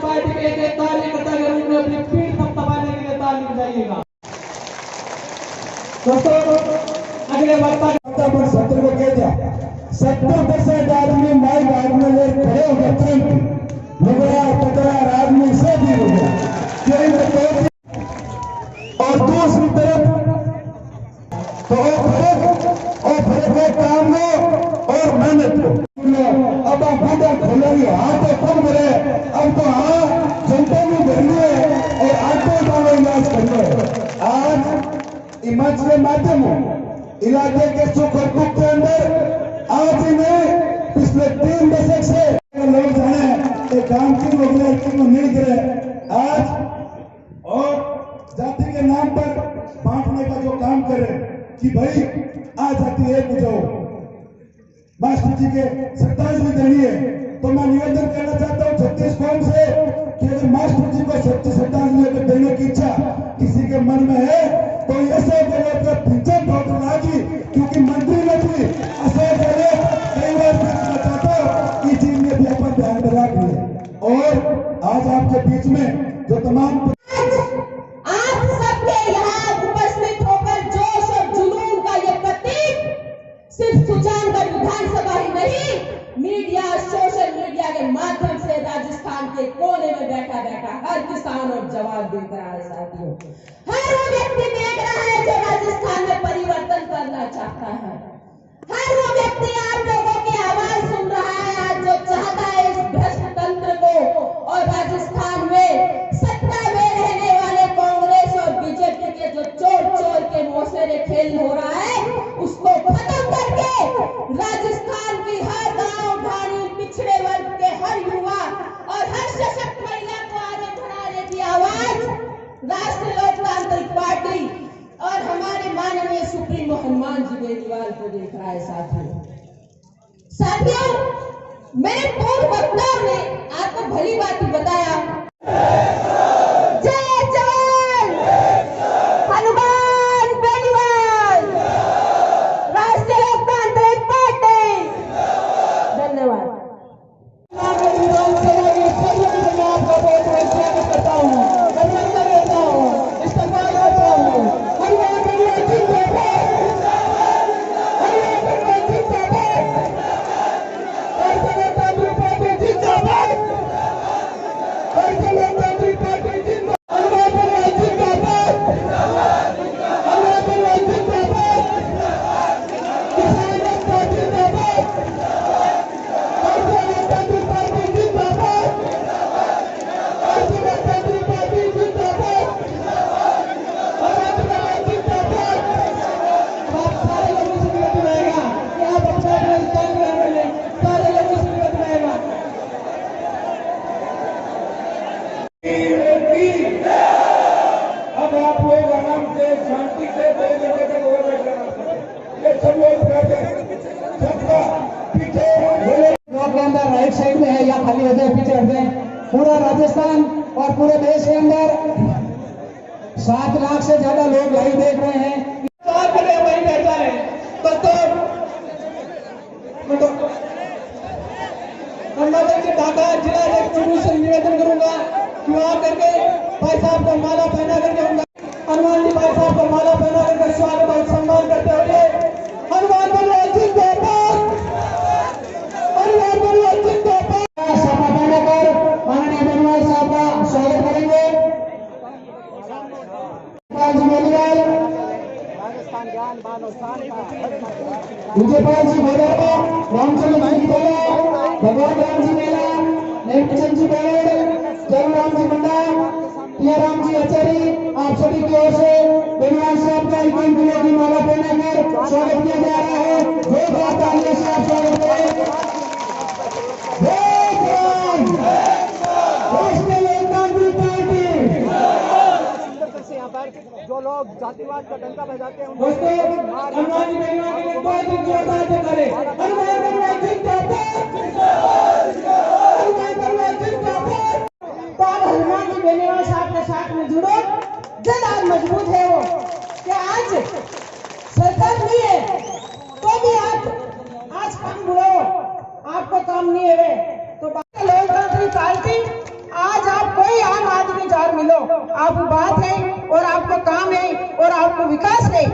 Party के एक कार्यकर्ता के रूप में अपनी पीठ थपथपाने के लिए ताली बजाइएगा। दोस्तों अगले वक्ता पर सत्र को कह दिया 70% आदमी माइक हाथ में ले खड़े हो गए, तुरंत लुगड़ा पकड़ा आदमी से भी हो गया। और दूसरी तरफ तो फर्क है काम को और मेहनत को। अब आप बूटा खोलेंगे हाथ तो खुद भरे, अब तो हाँ जनता भी भरनी है और आपको का इलाज करना है। आज इमाज के माध्यम इलाके के सुख और दुख के अंदर आज ही नहीं पिछले 3 दशक से लोग जाने काम की को मिल गए आज और जाति के नाम पर बांटने का जो काम करे कि भाई आज जाति एक हो जाओ, मास्टर जी के श्रद्धांजलि देनी है। तो मैं निवेदन करना चाहता हूँ छत्तीस कौम से कि अगर मास्टर जी को श्रद्धांजलि देने की इच्छा किसी के मन में है तो ऐसे बोले तो पीछे ठोक लागी, क्योंकि मंत्री ने भी ऐसे बोले कई बार चाहता कि चीज में भी अपन ध्यान में रख लिया। और आज आपके बीच में जो तमाम आप सबके यहाँ उपस्थित होकर जोश और जुनून का ये प्रतीक सिर्फ सुजानगढ़ विधानसभा ही नहीं, मीडिया सोशल मीडिया के माध्यम से राजस्थान के कोने में बैठा बैठा हर किसान और जवान देख रहा है साथियों। हर वो व्यक्ति देख रहा है जो राजस्थान में परिवर्तन करना चाहता है। हर वो व्यक्ति आप लोगों की आवाज सुन रहा है आज, जो चाहता है इस भ्रष्ट तंत्र को और राजस्थान में सत्ता में रहने वाले कांग्रेस और बीजेपी के जो चोर चोर के मौसेरे खेल हो रहा है उसको खत्म करके राजस्थान की हर गांव ढाणी पिछड़े वर्ग के हर युवा और हर सशक्त महिला को आगे बढ़ाने की आवाज राष्ट्रीय लोकतांत्रिक पार्टी और हमारे माननीय सुप्रीमो हनुमान जी बेनीवाल को देख रहा है साथियों मेरे पूर्व वक्ताओं ने आपको भली बात बताया। जय जवान हनुमान बेनीवाल, राष्ट्रीय लोकतांत्रिक पार्टी। धन्यवाद। अब आप लोग आराम से शांति से 2 घंटे तक और बैठना, ये सब लोग सबका पीछे के अंदर राइट साइड में है या खाली हो जाए पीछे हट जाए। पूरा राजस्थान और पूरे देश के अंदर 7 लाख से ज्यादा लोग लाइव देख रहे हैं। वही बैठ जाए के ढाका जिला अध्यक्ष से निवेदन करूंगा कि वहां करके भाई साहब को माला पहना करके हनुमान जी भाई साहब को माला पहना करके स्वागत और सम्मान करते हुए हनुमान बलराज जिंदाबाद, हनुमान बलराज जिंदाबाद। सभा पहना कर माननीय बेनीवाल साहब का स्वागत करेंगे। विजयपाल जी भैरव, रामचंद्र जी बोला, भगवान राम जी मेला, नेमचंद जी बेड़, जयराम जी मंडा, पियाराम जी आचार्य, आप सभी की ओर से बेनीवाल साहब का 21 किलो की माला पहनाकर स्वागत किया जा रहा है। जोरदार तालियों से आप स्वागत करें। जो लोग जातिवाद का डंका बजाते हैं दोस्तों हनुमान जी बेनीवाल के लिए बहुत ही जोरदार से करें। हनुमान बलराज जिंदाबाद, हनुमान बलराज जिंदाबाद। तो आप हनुमान जी बेनीवाल साहब के साथ में जुड़ो, जल आज मजबूत है वो कि आज सरकार नहीं है तो भी आज काम बुढ़ो आपको काम नहीं है वे तो लोकतांत्रिक पार्टी आज आप बात है और आपको काम है और आपको विकास है।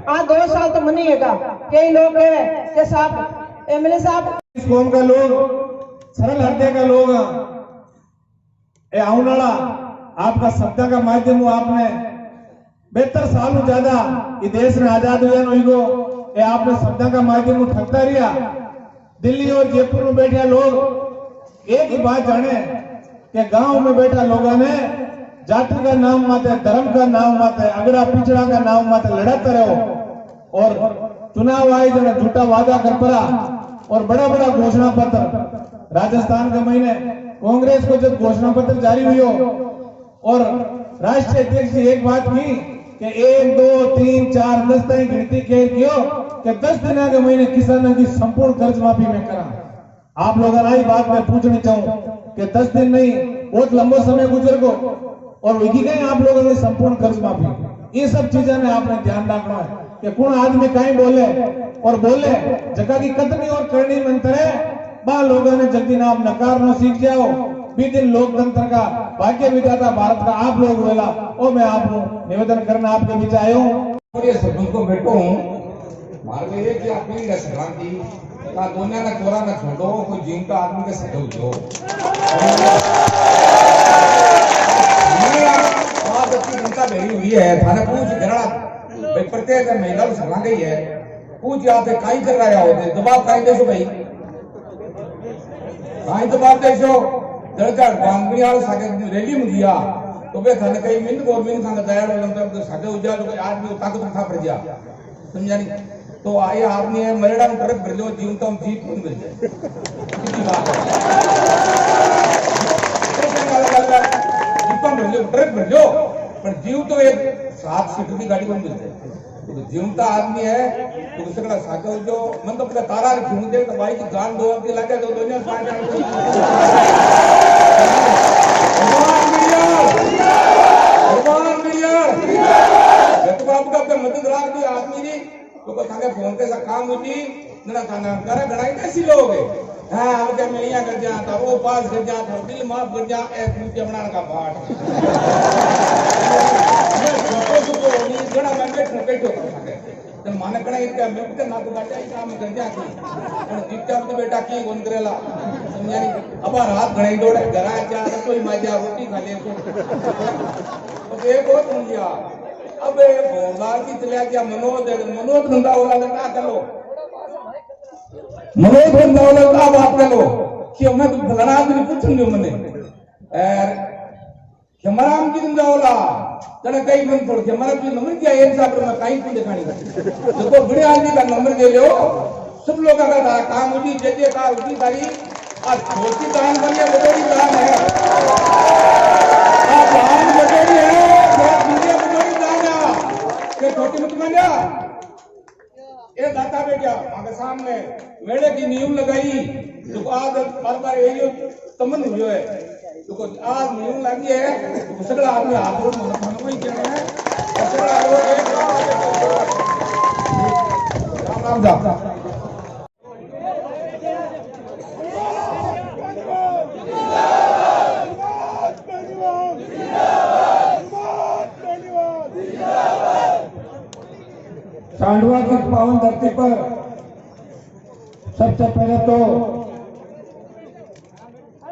आज 2 साल तो मनिएगा। कई लोग है कि साहब एमएलए साहब इस कौम का लोग सरल हृदय का लोग ए आउनाला आपका शब्द का माध्यम हो आपने 72 साल ज्यादा ये देश में आजाद हुआ नो ए आपने शब्द का माध्यम ठगता रिया। दिल्ली और जयपुर में बैठे लोग एक ही बात जाने कि गांव में बैठा लोगों ने जाति का नाम माते, धर्म का नाम माते, अगड़ा पिछड़ा का नाम माते लड़ते रहो और चुनाव आए जरा झूठा वादा कर पड़ा और बड़ा बड़ा घोषणा पत्र। राजस्थान के महीने कांग्रेस को जब घोषणा पत्र जारी हुई हो और राष्ट्रीय अध्यक्ष ने एक बात की कि 1 2 3 4 10 तक गिनती कियो कि 10 दिन के महीने किसानों की संपूर्ण कर्ज माफी में करा। आप लोगों ने बात मैं पूछनी चाहूं कि 10 दिन नहीं बहुत लंबो समय गुजर गो और विकी गए आप लोगों ने संपूर्ण कर्ज माफी। ये सब चीजें ने आपने ध्यान रखना है कि कौन आदमी कहीं बोले और बोले जगह की कतनी और करनी मंत्र है बा लोगों ने जल्दी नाम नकार नो सीख जाओ। भी दिन लोकतंत्र का भाग्य विधाता भारत का आप लोग बोला और मैं आपको निवेदन करना आपके बीच आया हूँ। ये सब को बैठो हूँ मार्ग ये कि अपनी संक्रांति का दुनिया का चोरा का छोड़ो कोई जीवता आदमी के सजो जो आज अपनी जनता बेरी हुई है थाने पूछ घरा प्रत्येक महिला सला गई है पूछ आते काई कर रहा होते दबाव काई देशो भाई काई दबाव देशो दरकार बांगड़ी वाले सागे रैली में दिया तो वे थाने कई मिनट गवर्नमेंट संग तैयार हो तो सागे उजा तो आदमी ताकत था पड़ गया समझा नहीं तो आए आपने मरेड़ा में ट्रक भर लो जीव तो हम जीप कौन मिल जाए कितनी बात है जीप भर लो ट्रक भर लो पर जीव तो एक 7 सीटर की गाड़ी कौन मिल जाए तो जीवता आदमी है तो सगड़ा सागे जो मन तो अपना तारा घूम दे तो भाई की जान दो के लगे तो दुनिया मदद राख दी आदमी ने तो थाने फोन के काम होती ना थाना करे घड़ा कैसी लोग हां हम क्या मिलिया कर जा तो वो पास कर जा तो दिल माफ कर जा ए पूछे बनाने का पाठ तो नहीं घड़ा में बैठो तो माने कणा इनका मैं तो ना तो बाटा ही काम कर जा की और जीता तो बेटा की कौन करेला समझा नहीं अब रात घड़ाई दौड़े घरा जा रसोई माजा रोटी खा ले तो एक और सुन लिया अब भोलाल की चला गया मनोज धंधा वाला क्या करो मनोज धंधा वाला क्या बात करो कि मैं तो फलाना आदमी पूछूंगी मैंने क्षमराम की धंधा वाला चढ़ा कई मन छोड़ क्षमराम की नंबर क्या एक साथ में कहीं को दिखानी देखो बड़े आदमी का नंबर दे लो सब लोग का काम उठी जैसे का उठी तारी आज छोटी दान बनिए बड़ी दान है आज दान बड़ी है छोटी मत मानिया ये दाता बेटा आगे सामने मेले की नींव लगाई जो आज बार बार यही तमन हुई है तो आज नींव लगी है तो सगला आदमी हाथ रोड मन को ही कहना है सगला राम राम जा सांडवा की पावन धरती पर सबसे पहले तो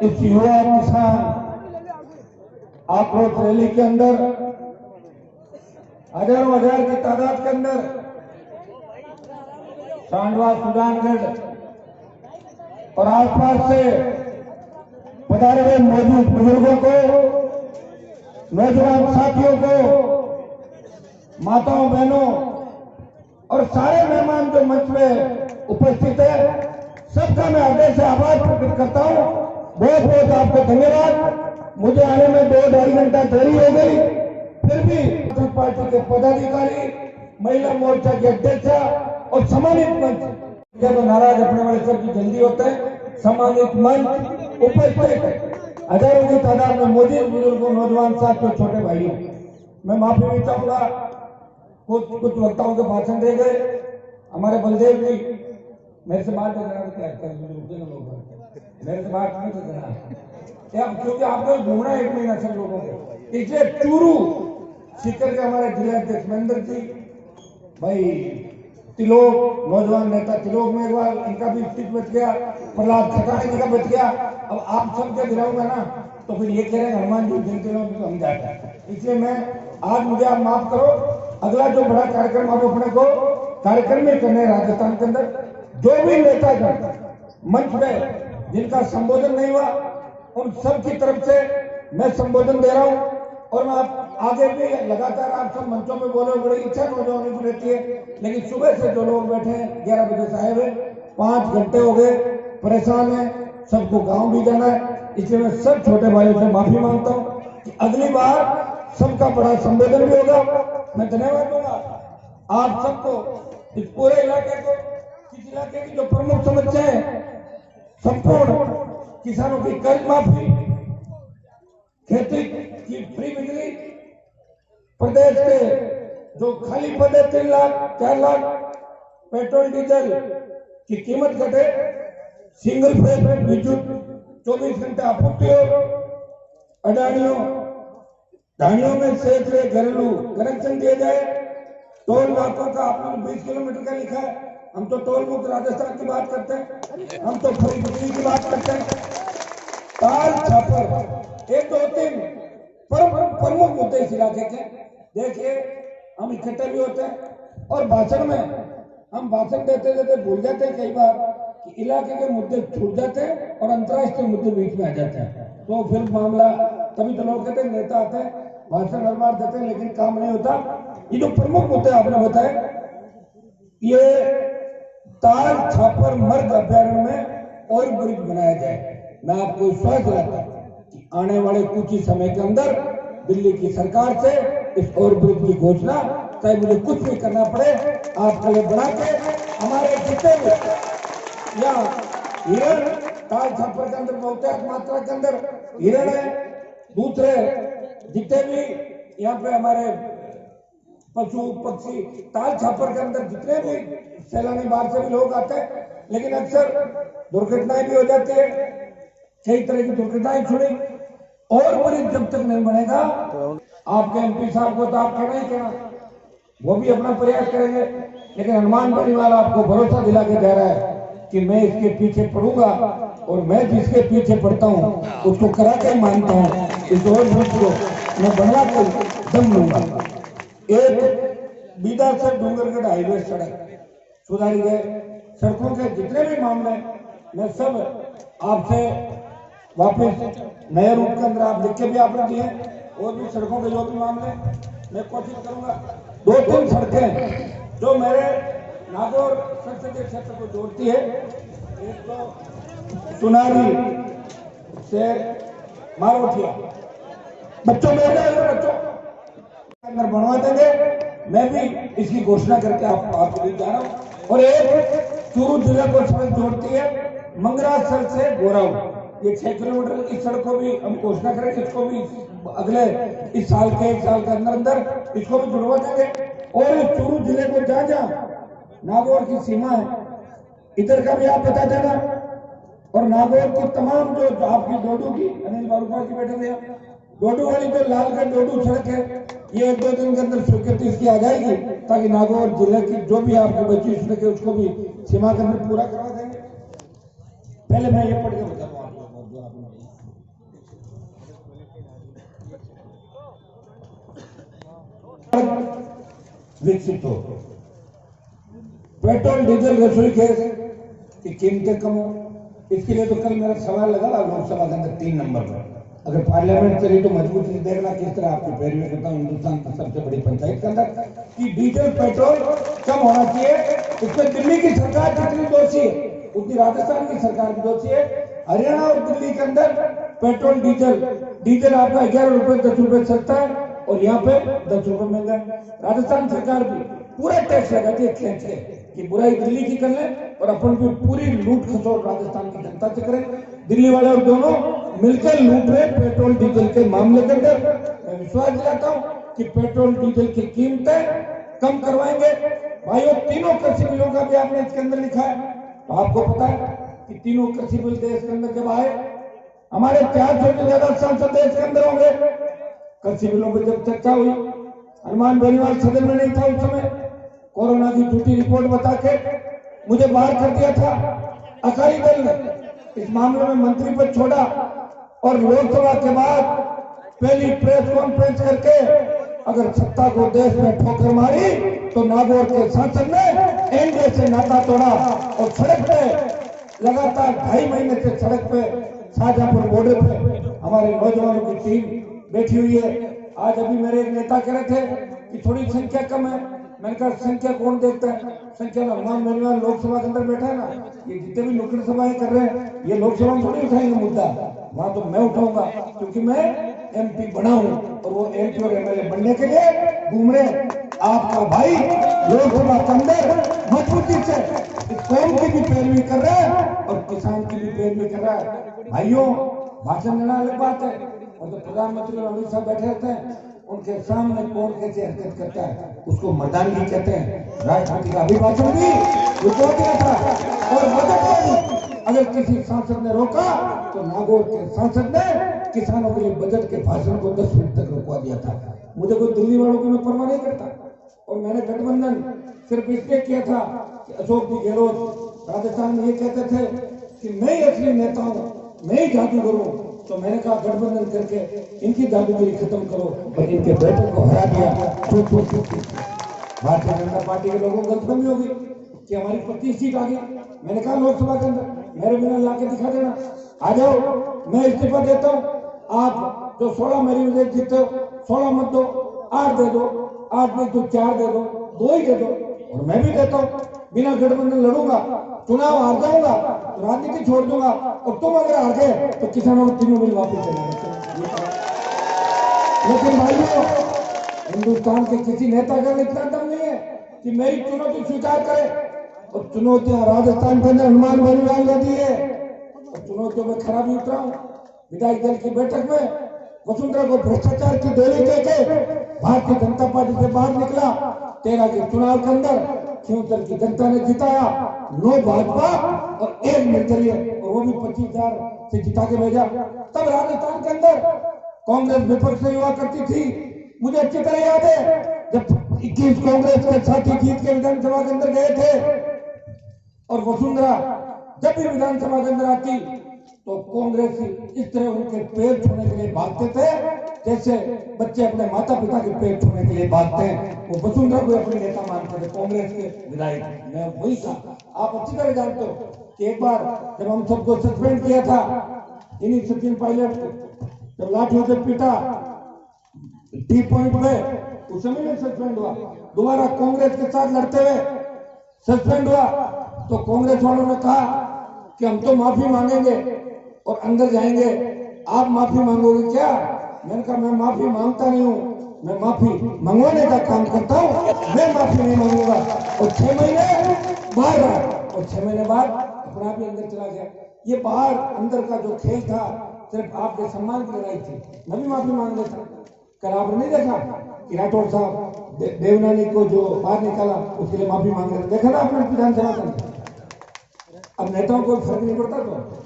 इस युवा किसान आक्रोश रैली के अंदर हजारों हजार की तादाद के अंदर सांडवा सुजानगढ़ और आसपास से पधारे हुए मौजूद बुजुर्गों को नौजवान साथियों को माताओं बहनों और सारे मेहमान जो मंच में उपस्थित है सबका मैं हृदय से आभार प्रकट करता हूं। बहुत बहुत आपको धन्यवाद। मुझे आने में 2-2.5 घंटा देरी हो गई फिर भी पार्टी के पदाधिकारी महिला मोर्चा की अध्यक्षा और सम्मानित मंच तो नाराज अपने वाले सबकी जल्दी होता है सम्मानित मंच उपस्थित हजारों की तादाद में मौजूद बुजुर्गों नौजवान साथियों छोटे भाइयों मैं माफी भी चाहूंगा कुछ वक्ताओं के भाषण दे गए हमारे बलदेव जी मेरे से बात मेरे से बात नहीं करना क्योंकि आपको घूमना 1 महीना सब लोगों को इसलिए चूरू सीकर के हमारे जिला अध्यक्ष महेंद्र जी भाई तिलोक, नौजवान नेता तिलोक मेघवाल, इनका भी सीट बच गया, प्रहलाद खटाड़े जी का बच गया। अब आप सबके दिलाओ में ना तो फिर ये कह रहे हैं हनुमान जी जिन दिनों में तो हम जाते। इसलिए मैं आज मुझे आप माफ करो, अगला जो बड़ा कार्यक्रम आप अपने को कार्यक्रम में करने राजस्थान के अंदर जो भी नेता मंच में जिनका संबोधन नहीं हुआ उन सब की तरफ से मैं संबोधन दे रहा हूं। और मैं आप आगे भी लगातार आप सब मंचों में बोले, बड़ी इच्छा नौजवानों की रहती है, लेकिन सुबह से जो लोग बैठे हैं 11 बजे से आए हुए 5 घंटे हो गए, परेशान है, सबको गांव भी जाना है। इसलिए मैं सब छोटे भाइयों से माफी मांगता हूं कि अगली बार सबका बड़ा संबोधन भी होगा। मैं धन्यवाद दूंगा आप सबको, इस पूरे इलाके को, इस इलाके की जो प्रमुख समस्याएं संपूर्ण किसानों की कर्ज माफी, खेती की फ्री बिजली, प्रदेश के जो खाली पद है 3 लाख 4 लाख, पेट्रोल डीजल की कीमत घटे, सिंगल फेज विद्युत 24 घंटे आपूर्ति हो, अडानियों धानियों में सेठ घरेलू कनेक्शन दिया जाए, टोल नाकों का आपने 20 किलोमीटर का लिखा है, हम तो टोल मुक्त राजस्थान की बात करते हैं, हम तो फ्री बिजली की बात करते हैं। ताल छापर 1 2 3 प्रमुख मुद्दे इस इलाके के। देखिए हम इकट्ठे भी होते हैं और भाषण में हम भाषण देते देते भूल जाते हैं कई बार कि इलाके के मुद्दे छूट जाते हैं और अंतर्राष्ट्रीय मुद्दे बीच में आ जाते हैं, तो फिर मामला तभी तो लोग कहते हैं नेता आते हैं भाषण हर बार देते हैं लेकिन काम नहीं होता। ये जो प्रमुख मुद्दे आपने बताए, ये ताल छापर मर्ग अभ्यारण्य में और ब्रिज बनाया जाए। मैं आपको विश्वास दिलाता हूं कि आने वाले कुछ ही समय के अंदर दिल्ली की सरकार से इस और ब्रिज की घोषणा, चाहे मुझे कुछ भी करना पड़े, आपके लिए बना के हमारे जितने भी या हिरण ताल छापर के अंदर बहुतायत मात्रा के अंदर हिरण है, दूसरे जितने भी यहाँ पे हमारे पशु पक्षी ताल छापर के अंदर जितने भी सैलानी बाहर से भी लोग आते हैं, लेकिन अक्सर दुर्घटनाएं भी हो जाती है, कई तरह की दुर्घटनाएं छुड़ी। और ब्रिज जब तक नहीं बनेगा, आपके एमपी साहब को तो आप कहना ही कहना, वो भी अपना प्रयास करेंगे, लेकिन हनुमान बनीवाल आपको भरोसा दिला के दे रहा है कि मैं इसके पीछे पड़ूंगा और मैं जिसके पीछे पड़ता हूं उसको करा के मानता हूं, इस और ब्रिज को मैं बनवा के दम लूंगा। एक बीदा से डूंगरगढ़ हाईवे सड़क सुधारी गए, सड़कों के जितने भी मामले मैं सब आपसे वापस नए रूप के अंदर आप लिख के भी आपने दिए, और भी सड़कों के जो भी मामले मैं कोशिश करूंगा। 2-3 सड़कें जो मेरे नागौर संसदीय क्षेत्र को जोड़ती है, एक तो सुनारी से मारोठिया, बच्चों में बच्चों अंदर बनवा देंगे, मैं भी इसकी घोषणा करके आपको भी जा रहा हूं। और एक चूरू जिले को सड़क जोड़ती है मंगरासर से गोराऊ, ये 6 किलोमीटर की सड़क को भी हम घोषणा करेंगे, इसको भी अगले इस साल के 1 साल के अंदर अंदर इसको भी जुड़वा देंगे। और चूरू जिले को जहां जहां नागौर की सीमा है इधर का भी आप बता देना, और नागौर की तमाम जो आपकी डोडू की अनिल बारूपा की बैठक है, डोडू वाली जो लालगढ़ डोडू सड़क है, ये 1-2 दिन के अंदर स्वीकृति इसकी आ जाएगी, ताकि नागौर जिले की जो भी आपकी बची सड़क है उसको भी सीमा के अंदर पूरा करवा देंगे। पहले मैं ये पढ़ के बता दूं आपको विकसित हो, पेट्रोल डीजल रसोई गैस की कीमतें कम हो, इसके लिए तो कल मेरा सवाल लगा लोकसभा के अंदर 3 नंबर पर, अगर पार्लियामेंट चली तो मजबूती से देखना किस तरह आपकी पैरवी करता हूँ हिंदुस्तान की सबसे बड़ी पंचायत के अंदर कि डीजल पेट्रोल कम होना चाहिए। इसमें दिल्ली की सरकार जितनी दोषी है उतनी राजस्थान की सरकार भी दोषी है। हरियाणा और दिल्ली के अंदर पेट्रोल डीजल आपका 11 रुपए 10 रुपए सस्ता है और यहाँ पे 10 रुपए महंगा है। राजस्थान सरकार भी पूरा टैक्स लगाती है खींच के कि बुराई दिल्ली की कर ले और अपन भी पूरी लूट खसोट राजस्थान की जनता से करें। दिल्ली वाले और दोनों मिलकर लूट रहे पेट्रोल डीजल के मामले के अंदर। मैं विश्वास दिलाता हूँ कि पेट्रोल डीजल की कीमतें कम करवाएंगे। भाइयों, तीनों कृषि बिलों का भी आपने इसके अंदर लिखा है, तो आपको पता है कि तीनों कृषि बिल देश के अंदर जब आए, हमारे 400 से ज्यादा सांसद देश के अंदर होंगे। कृषि बिलों पर जब चर्चा हुई, हनुमान बेनीवाल सदन में नहीं था उस समय, कोरोना की झूठी रिपोर्ट बता के मुझे बाहर कर दिया था। अकाली दल ने इस मामले में मंत्री पद छोड़ा और लोकसभा के बाद पहली प्रेस कॉन्फ्रेंस करके अगर सत्ता को देश में ठोकर मारी तो नागौर के सांसद ने एनडीए से नाता तोड़ा और सड़क पे लगातार 2.5 महीने से सड़क पे शाहजहांपुर बॉर्डर पे हमारे नौजवानों की टीम बैठी हुई है। आज अभी मेरे एक नेता कह रहे थे कि थोड़ी संख्या कम है। मैंने कहा संख्या कौन देखता है, संख्या हनुमान बेनीवाल लोकसभा के अंदर बैठा है ना, ये जितने भी नुक्कड़ सभाएं कर रहे हैं ये लोकसभा में थोड़ी उठाएंगे मुद्दा, वहां तो मैं उठाऊंगा क्योंकि मैं एमपी बना हूं और वो एमपी और एमएलए बनने के लिए घूम रहे। आपका भाई लोकसभा के अंदर मजबूती से इस कौम की भी पैरवी कर रहा है और किसान की भी पैरवी कर रहा है। भाइयों, भाषण देना अलग बात है और जो प्रधानमंत्री और अमित शाह बैठे रहते हैं उनके सामने कौन कैसे हरकत करता है उसको मर्दानगी कहते हैं। राष्ट्रपति का अभिभाषण भी रुको दिया था और बजट में भी अगर किसी सांसद ने रोका तो नागौर के सांसद ने किसानों के लिए बजट के भाषण को 10 मिनट तक रोकवा दिया था। मुझे कोई दिल्ली वालों की मैं परवाह नहीं करता और मैंने गठबंधन सिर्फ इसलिए किया था कि अशोक जी गहलोत राजस्थान में ये कहते थे कि मैं ही असली नेता हूं, मैं ही जादूगर हूं, तो मैंने कहा गठबंधन करके इनकी जादूगरी खत्म करो और इनके बेटे को हरा दिया। भारतीय जनता पार्टी के लोगों को गलतफहमी होगी कि हमारी 25 सीट आ गई। मैंने कहा लोकसभा के अंदर मेरे बिना लाके दिखा देना, आ जाओ, मैं इस्तीफा देता हूं। आप जो 16 मेरी वजह जीते हो 16 मत दो, 8 दे दो, 8 नहीं तो 4 दे दो, 2 ही दे दो और मैं भी देता हूं। बिना गठबंधन लड़ूंगा, चुनाव हार जाऊंगा तो राजनीति छोड़ दूंगा और तुम अगर हार गए तो किसानों को 3 बिल वापस चलेंगे। लेकिन भाइयों, हिंदुस्तान के किसी नेता का इतना दम नहीं है कि मेरी चुनौती स्वीकार करे और चुनौतियां राजस्थान के अंदर हनुमान बेनीवाल ने दी है और चुनौतियों में खरा भी उतरा हूं। विधायक दल की बैठक में वसुंधरा को भ्रष्टाचार की देली देके भारतीय जनता पार्टी से बाहर निकला। 13 के चुनाव के अंदर 76 की जनता ने जिताया, 9 भाजपा और 1 निर्दलीय और वो भी 25,000 से जिता के भेजा। तब राजस्थान के अंदर कांग्रेस विपक्ष में हुआ करती थी। मुझे अच्छी तरह याद है जब 21 कांग्रेस के साथी जीत के विधानसभा के अंदर गए थे और वसुंधरा जब भी विधानसभा के अंदर आती तो कांग्रेस इस तरह उनके पैर छूने के लिए भागते थे जैसे बच्चे अपने माता पिता के पैर छूने के लिए भागते हैं। वो वसुंधरा को अपने नेता मानते थे, कांग्रेस के विधायक। मैं वही था, आप अच्छी तरह जानते हो कि एक बार जब हम सबको सस्पेंड किया था इन्हीं सचिन पायलट को, जब लाठियों से पीटा टी पॉइंट में, उस समय में सस्पेंड हुआ। दोबारा कांग्रेस के साथ लड़ते हुए सस्पेंड हुआ तो कांग्रेस वालों ने कहा कि हम तो माफी मांगेंगे और अंदर जाएंगे, आप माफी मांगोगे क्या? मैंने कहा मैं माफी मांगता नहीं हूं, मैं माफी मंगवाने का काम करता हूं, मैं माफी नहीं मांगूंगा। और 6 महीने बाहर रहा और 6 महीने बाद अपना भी अंदर चला गया। ये बाहर अंदर का जो खेल था सिर्फ आपके सम्मान की लड़ाई थी। मैं भी माफी मांग लेता। कल आपने नहीं देखा कि राठौर साहब देवनानी को जो बाहर निकाला उसके लिए माफी मांग रहे, देखा ना आपने विधानसभा के अंदर। अब नेताओं को फर्क नहीं पड़ता, तो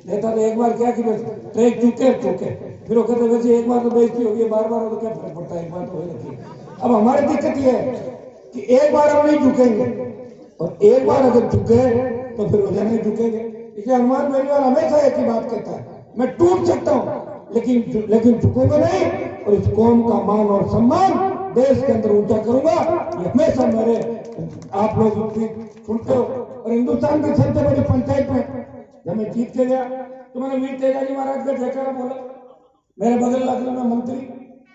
नेता तो एक बार क्या कि बस ट्रैक चूके फिर वो कहते वैसे एक बार तो बेइज्जती होगी, बार-बार हो तो क्या फर्क पड़ता है, एक बार तो हो रखी। अब हमारी दिक्कत ये है कि एक बार हम नहीं झुकेंगे और एक बार अगर झुके तो फिर रोजाना नहीं झुकेंगे। इसलिए हनुमान बेनीवाल हमेशा एक ही बात कहता है, मैं टूट सकता हूँ लेकिन झुकूंगा नहीं और इस कौम का मान और सम्मान देश के अंदर ऊंचा करूंगा। ये हमेशा मेरे आप लोग सुनते हो। और हिंदुस्तान की सबसे बड़ी पंचायत में जब मैं जीत के गया तो मैंने वीर तेजाजी महाराज का जयकारा बोला। मेरे बगल लगने में मंत्री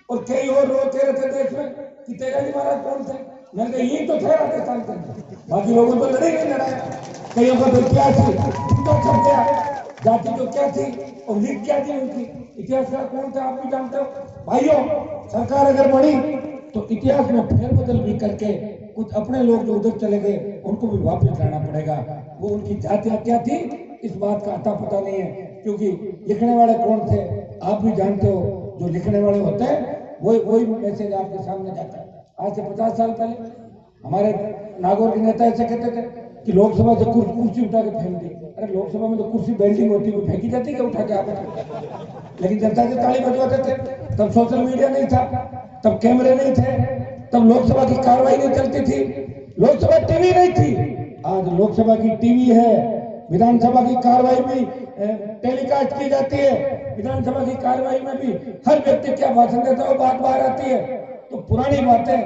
और कई और लोग कह रहे थे देश में कि तेजाजी महाराज कौन थे। मैंने कहा यही तो थे राजस्थान के अंदर, बाकी लोगों तो लड़े नहीं लड़ाया। कईयों का तो क्या थी तो छप गया, जाति तो क्या थी और लीड क्या थी उनकी, इतिहासकार कौन थे आप भी जानते हो। भाइयों, सरकार अगर बनी तो इतिहास में फेरबदल भी करके कुछ अपने लोग जो उधर चले गए उनको भी वापस लाना पड़ेगा। वो उनकी जातियां क्या थी इस बात का अता पता नहीं है, क्योंकि लिखने वाले कौन थे आप भी जानते हो। जो लिखने वाले होते हैं वही मैसेज आपके सामने जाता है। आज से 50 साल पहले हमारे नागौर के नेता ऐसे कहते थे कि लोकसभा से कुर्सी उठा के फेंक दी। अरे लोकसभा में तो कुर्सी बेल्डिंग होती है, फेंकी जाती है उठा के आप। लेकिन जनता से ताली बजवाते थे। तब सोशल मीडिया नहीं था, तब कैमरे नहीं थे, तब लोकसभा की कार्रवाई नहीं चलती थी, लोकसभा टीवी नहीं थी। आज लोकसभा की टीवी है, विधानसभा की कार्रवाई भी टेलीकास्ट की जाती है, विधानसभा की कार्रवाई में भी हर व्यक्ति क्या भाषण देता है वो बात बाहर आती है। तो पुरानी बातें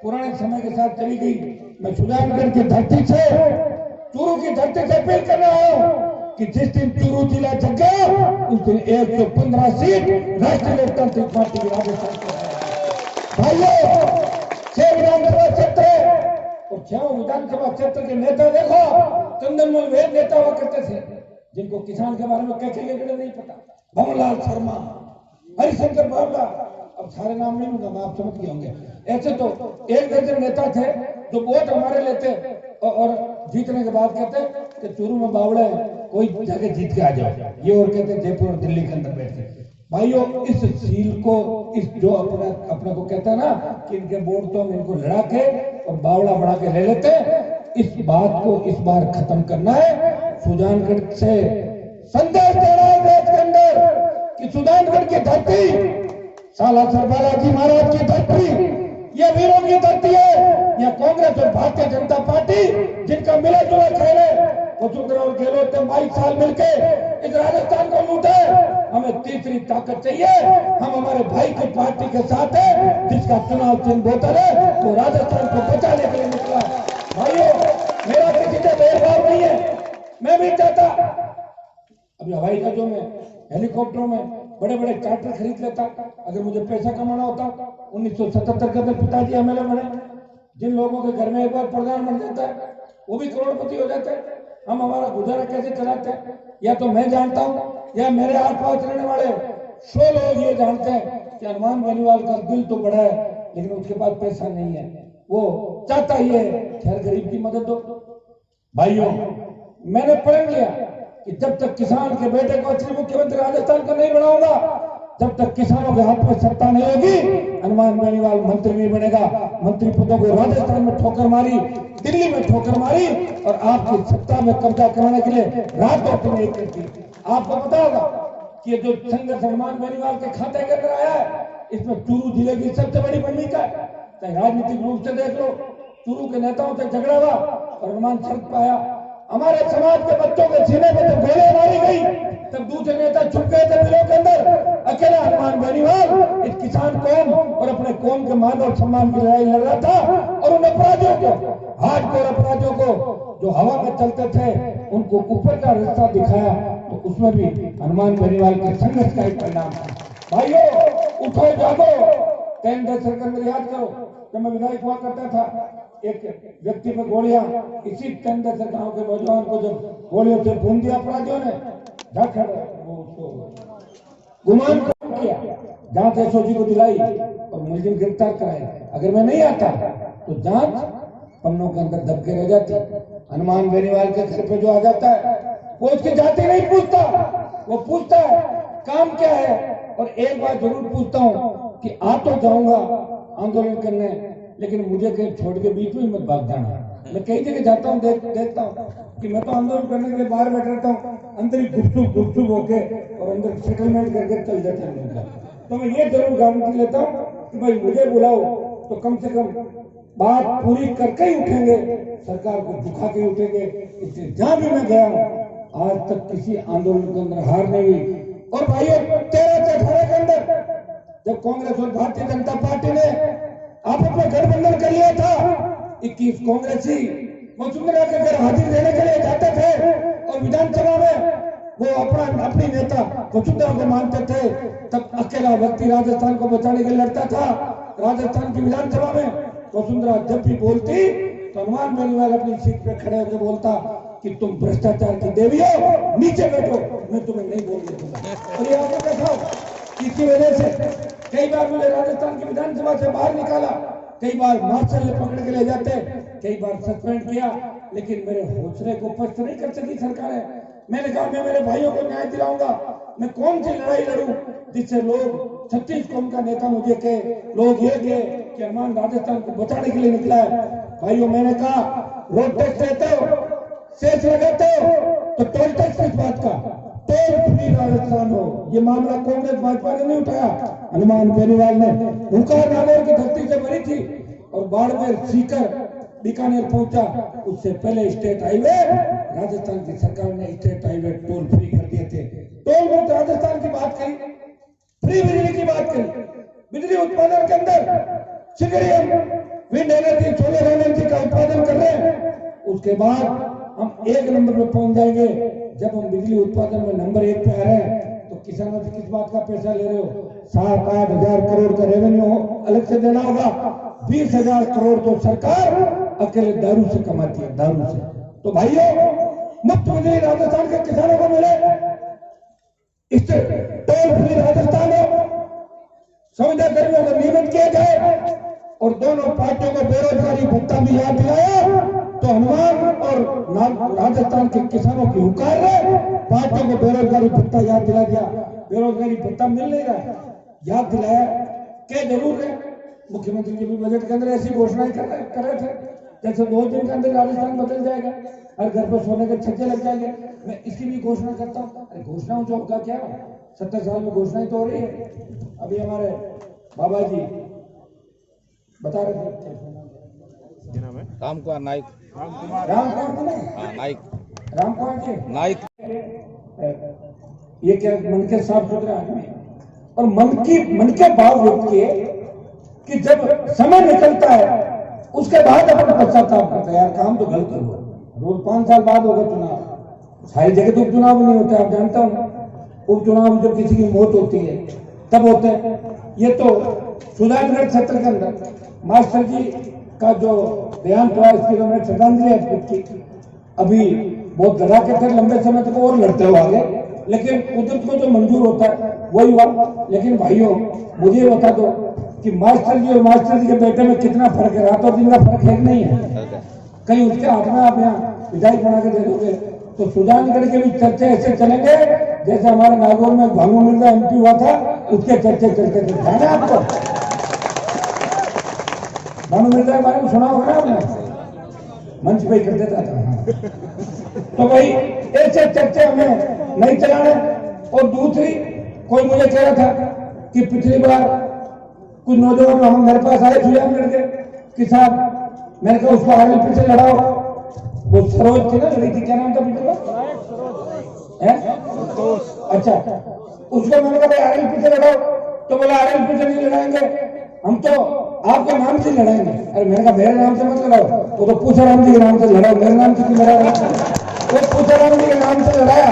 पुराने समय के साथ चली गई। मैं सुजानगढ़ की धरती से, चूरू की धरती से अपील कर रहा हूं कि जिस दिन चूरू जिला जग गया उस दिन 115 सीट राष्ट्रीय लोकतांत्रिक पार्टी की राजस्थान को। भाइयों, 6 विधानसभा क्षेत्र और 6 विधानसभा क्षेत्र के नेता देखो, चंदनमल वेद नेता हुआ करते थे जिनको किसान के बारे में कैसे लेकर नहीं पता। भवनलाल शर्मा, हरिशंकर बावला, अब सारे नाम नहीं लूंगा मैं, आप समझ गए होंगे। ऐसे तो 1 दर्जन नेता थे जो वोट हमारे लेते और जीतने के बाद कहते कि चूरू में बावड़े कोई जाके जीत के आ जाओ, ये और कहते जयपुर और दिल्ली के अंदर बैठ के। भाइयों, इस सील को, इस जो अपने को कहता है ना कि इनके वोट तो हम इनको लड़ा के और बावड़ा बढ़ा के ले लेते, इस बात को इस बार खत्म करना है। सुजानगढ़ से संदेश देना है देश के अंदर कि सुजानगढ़ की धरती, सालासर बालाजी महाराज की धरती, ये वीरों की धरती है। यह कांग्रेस और भारतीय जनता पार्टी जिनका मिला जुला खेल है, वसुंधरा और गहलोत ने 22 साल मिलके इस राजस्थान को लूटा है। हमें तीसरी ताकत चाहिए। हम हमारे भाई की पार्टी के साथ है जिसका चुनाव चिन्ह बोतल है, वो राजस्थान को बचाने के लिए निकला। भाइयों, मेरा किसी से भेदभाव नहीं है। मैं भी चाहता अभी हवाई जहाजों में, हेलीकॉप्टरों में बड़े बड़े चार्टर खरीद लेता अगर मुझे पैसा कमाना होता। 1977 के अंदर पिताजी एमएलए बने। जिन लोगों के घर में एक बार प्रधान बन जाता है वो भी करोड़पति हो जाते हैं। हम हमारा गुजारा कैसे चलाते हैं, या तो मैं जानता हूँ या मेरे आसपास रहने वाले 100 लोग ये जानते हैं कि हनुमान बेनीवाल का दिल तो बड़ा है लेकिन उसके पास पैसा नहीं है। वो चाहता ही है खैर गरीब की मदद दो। भाइयों, मैंने प्रण लिया कि जब तक किसान के बेटे को असली मुख्यमंत्री राजस्थान का नहीं बनाऊंगा, जब तक किसानों के हाथ में सत्ता नहीं होगी, हनुमान बेनीवाल मंत्री नहीं बनेगा। मंत्री पदों को राजस्थान में ठोकर मारी, दिल्ली में ठोकर मारी और आपकी सत्ता में कब्जा कराने के लिए रात और दिन एक करती। आपको पता होगा कि ये जो संघर्ष हनुमान बेनीवाल के खाते के अंदर आया है, इसमें चूरू जिले की सबसे बड़ी भूमिका है। चाहे राजनीतिक रूप से देख लो, चूरू के नेताओं से झगड़ा हुआ और हनुमान शर्त पाया। हमारे समाज के बच्चों के सीने में जब गोलियां मारी गई तब दूसरे नेता छुप गए थे बिलों के अंदर। अकेला हनुमान बेनीवाल इस किसान कौम और अपने कौम के मान और सम्मान की लड़ाई लड़ रहा था और उन अपराधियों को, हार्डकोर अपराधियों को जो हवा में चलते थे, उनको ऊपर का रास्ता दिखाया। तो उसमें भी हनुमान बेनीवाल के संघर्ष का एक परिणाम था। भाइयों, उठो जागो। 10 दशक के अंदर याद करो, जब मैं विधायक हुआ करता था, एक व्यक्ति में गोलियां, इसी 10 दशक गांव के नौजवान को जब गोलियों से भून दिया अपराधियों ने, गुमान किया, जांच एसओजी को दिलाई और मुलजिम गिरफ्तार कराया। अगर मैं नहीं आता तो जांच पन्नों के अंदर दबके रह जाती। हनुमान बेनीवाल के घर पे जो आ जाता है वो उसकी जाति नहीं पूछता, वो पूछता है काम क्या है। और एक बात जरूर पूछता हूँ कि आ तो जाऊंगा आंदोलन करने, लेकिन मुझे कहीं छोड़ के बीच में मत भाग जाना। मैं कई जगह जाता हूँ, देखता हूँ कि मैं तो आंदोलन करने के लिए बाहर बैठ रहता हूँ, अंदर ही गुपचुप होके और अंदर सेटलमेंट करके चल जाते हैं। तो मैं ये जरूर गारंटी लेता हूँ कि भाई मुझे बुलाओ तो कम से कम बात पूरी करके ही उठेंगे, सरकार को झुका के उठेंगे। इसलिए जहां भी मैं गया हूँ आज तक किसी आंदोलन के अंदर हार नहीं हुई। और भाइयों, 13 से 18 के अंदर जब कांग्रेस और भारतीय जनता पार्टी ने आपस में गठबंधन कर लिया था, 21 कांग्रेसी वसुंधरा के घर हाजिर देने के लिए जाते थे और विधानसभा में वो अपनी नेता वसुंधरा को मानते थे। तब अकेला व्यक्ति राजस्थान को बचाने के लिए लड़ता था। राजस्थान की विधानसभा में वसुंधरा जब भी बोलती तो हनुमान बेनीवाल अपनी सीट पे खड़े होकर बोलता कि तुम भ्रष्टाचार की देवी हो, नीचे बैठो, मैं तुम्हें नहीं बोलने दूंगा। और ये आपको देखा, इसी वजह से कई बार मुझे राजस्थान की विधानसभा से बाहर निकाला, कई बार मार्शल ने पकड़ के ले जाते, कई बार सस्पेंड किया, लेकिन मेरे हौसले को पस्त नहीं कर सकी सरकारें। मैंने कहा मैं मेरे भाइयों को न्याय दिलाऊंगा। मैं कौन सी लड़ाई लड़ूं जिससे लोग 36 कौम का नेता मुझे कहे, लोग ये कहे कि हनुमान राजस्थान को बचाने के लिए निकला है। भाइयों, मैंने कहा रोड टेस्ट देते हो सेस लगाते हो तो टोल टैक्स किस बात का? टोल फ्री राजस्थान हो। ये मामला कांग्रेस भाजपा ने नहीं उठाया, हनुमान बेनीवाल ने। हुंकार नागौर की धरती से भरी थी और बाड़मेर सीकर बीकानेर पहुंचा, उससे पहले स्टेट हाईवे राजस्थान की सरकार ने स्टेट हाईवे टोल फ्री कर दिए थे। टोल मुक्त राजस्थान की बात करी, फ्री बिजली की बात करी, बिजली उत्पादन के अंदर सिगरी विंड एनर्जी, सोलर एनर्जी का उत्पादन कर रहे हैं। उसके बाद हम 1 नंबर पे पहुंच जाएंगे। जब हम बिजली उत्पादन में नंबर 1 पे आ रहे हैं तो किसानों से किस बात का पैसा ले रहे हो? 7-8 हजार करोड़ का रेवेन्यू अलग से देना होगा। 20,000 करोड़ तो सरकार अकेले दारू से कमाती है, दारू से। तो भाइयों, मुफ्त बिजली राजस्थान के किसानों को मिले, इससे टोल फ्री राजस्थान हो, संविदा कर्मियों को नियमित किया जाए और दोनों पार्टियों को बेरोजगारी भत्ता भी याद दिलाया तो हनुमान और राजस्थान के किसानों की हुकार है। पार्टियों को बेरोजगारी भत्ता याद दिला दिया, बेरोजगारी भत्ता मिल नहीं रहा, याद दिलाया क्या जरूर है। मुख्यमंत्री जी भी बजट के अंदर ऐसी घोषणाएं कर रहे थे जैसे 2 दिन के अंदर राजस्थान बदल जाएगा, हर घर पर सोने के छज्जे लग जाएंगे। मैं इसकी भी घोषणा करता हूँ। अरे घोषणाओं जो होगा क्या, 70 साल में घोषणाएं तो हो रही है। अभी हमारे बाबा जी बता रहे थे राम कुमार नाइक, राम कुमार नाइक, राम कुमार जी नाइक, ये क्या मन के साफ सुथरे आदमी और मन के भाव व्यक्त किए कि जब समय निकलता है उसके बाद अपन पश्चाताप करते हैं, यार काम तो गलत हुआ। रोज 5 साल बाद होगा चुनाव, सारी जगह तो उपचुनाव नहीं होते, आप जानता हूँ। उपचुनाव जब किसी की मौत होती है तब होते हैं। ये तो सुजानगढ़ क्षेत्र के अंदर मास्टर जी का जो देहांत हुआ, इसकी तो मैंने श्रद्धांजलि अर्पित की। अभी बहुत लड़ा के थे लंबे समय तक और लड़ते हुए आगे, लेकिन कुदरत को जो मंजूर होता है वही हुआ। लेकिन भाइयों, मुझे ये बता दो कि मास्टर जी और मास्टर जी के बेटे में कितना फर्क है? रात और दिन का फर्क है नहीं है? कहीं उसके हाथ में आप यहाँ विधायक बना के दे दोगे तो सुजानगढ़ के भी चर्चे ऐसे चलेंगे जैसे हमारे नागौर में भानु मिर्जा MP हुआ था, उसके चर्चे चलते थे। ध्यान है आपको? भानु मिर्जा के बारे में सुना होगा ना आपने, मंच पे कर देता था। तो भाई ऐसे चर्चे हमें नहीं चलाने। और दूसरी, कोई मुझे कह रहा था कि पिछली बार कुछ नौजवान हम मेरे पास आए सुजानगढ़ के कि साहब, मैंने कहा उसको RLP से लड़ाओ। वो सरोज थी ना, लड़ी थी, क्या नाम था बेटे का? अच्छा, उसको मैंने कहा भाई RLP से लड़ाओ, तो बोला RLP से नहीं लड़ाएंगे, हम तो आपके नाम से लड़ाएंगे। अरे मैंने कहा मेरे नाम से मत लड़ाओ, वो तो पूछाराम जी के नाम से लड़ाओ, मेरे नाम से क्यों लड़ा? वो पूछाराम जी के नाम से लड़ाया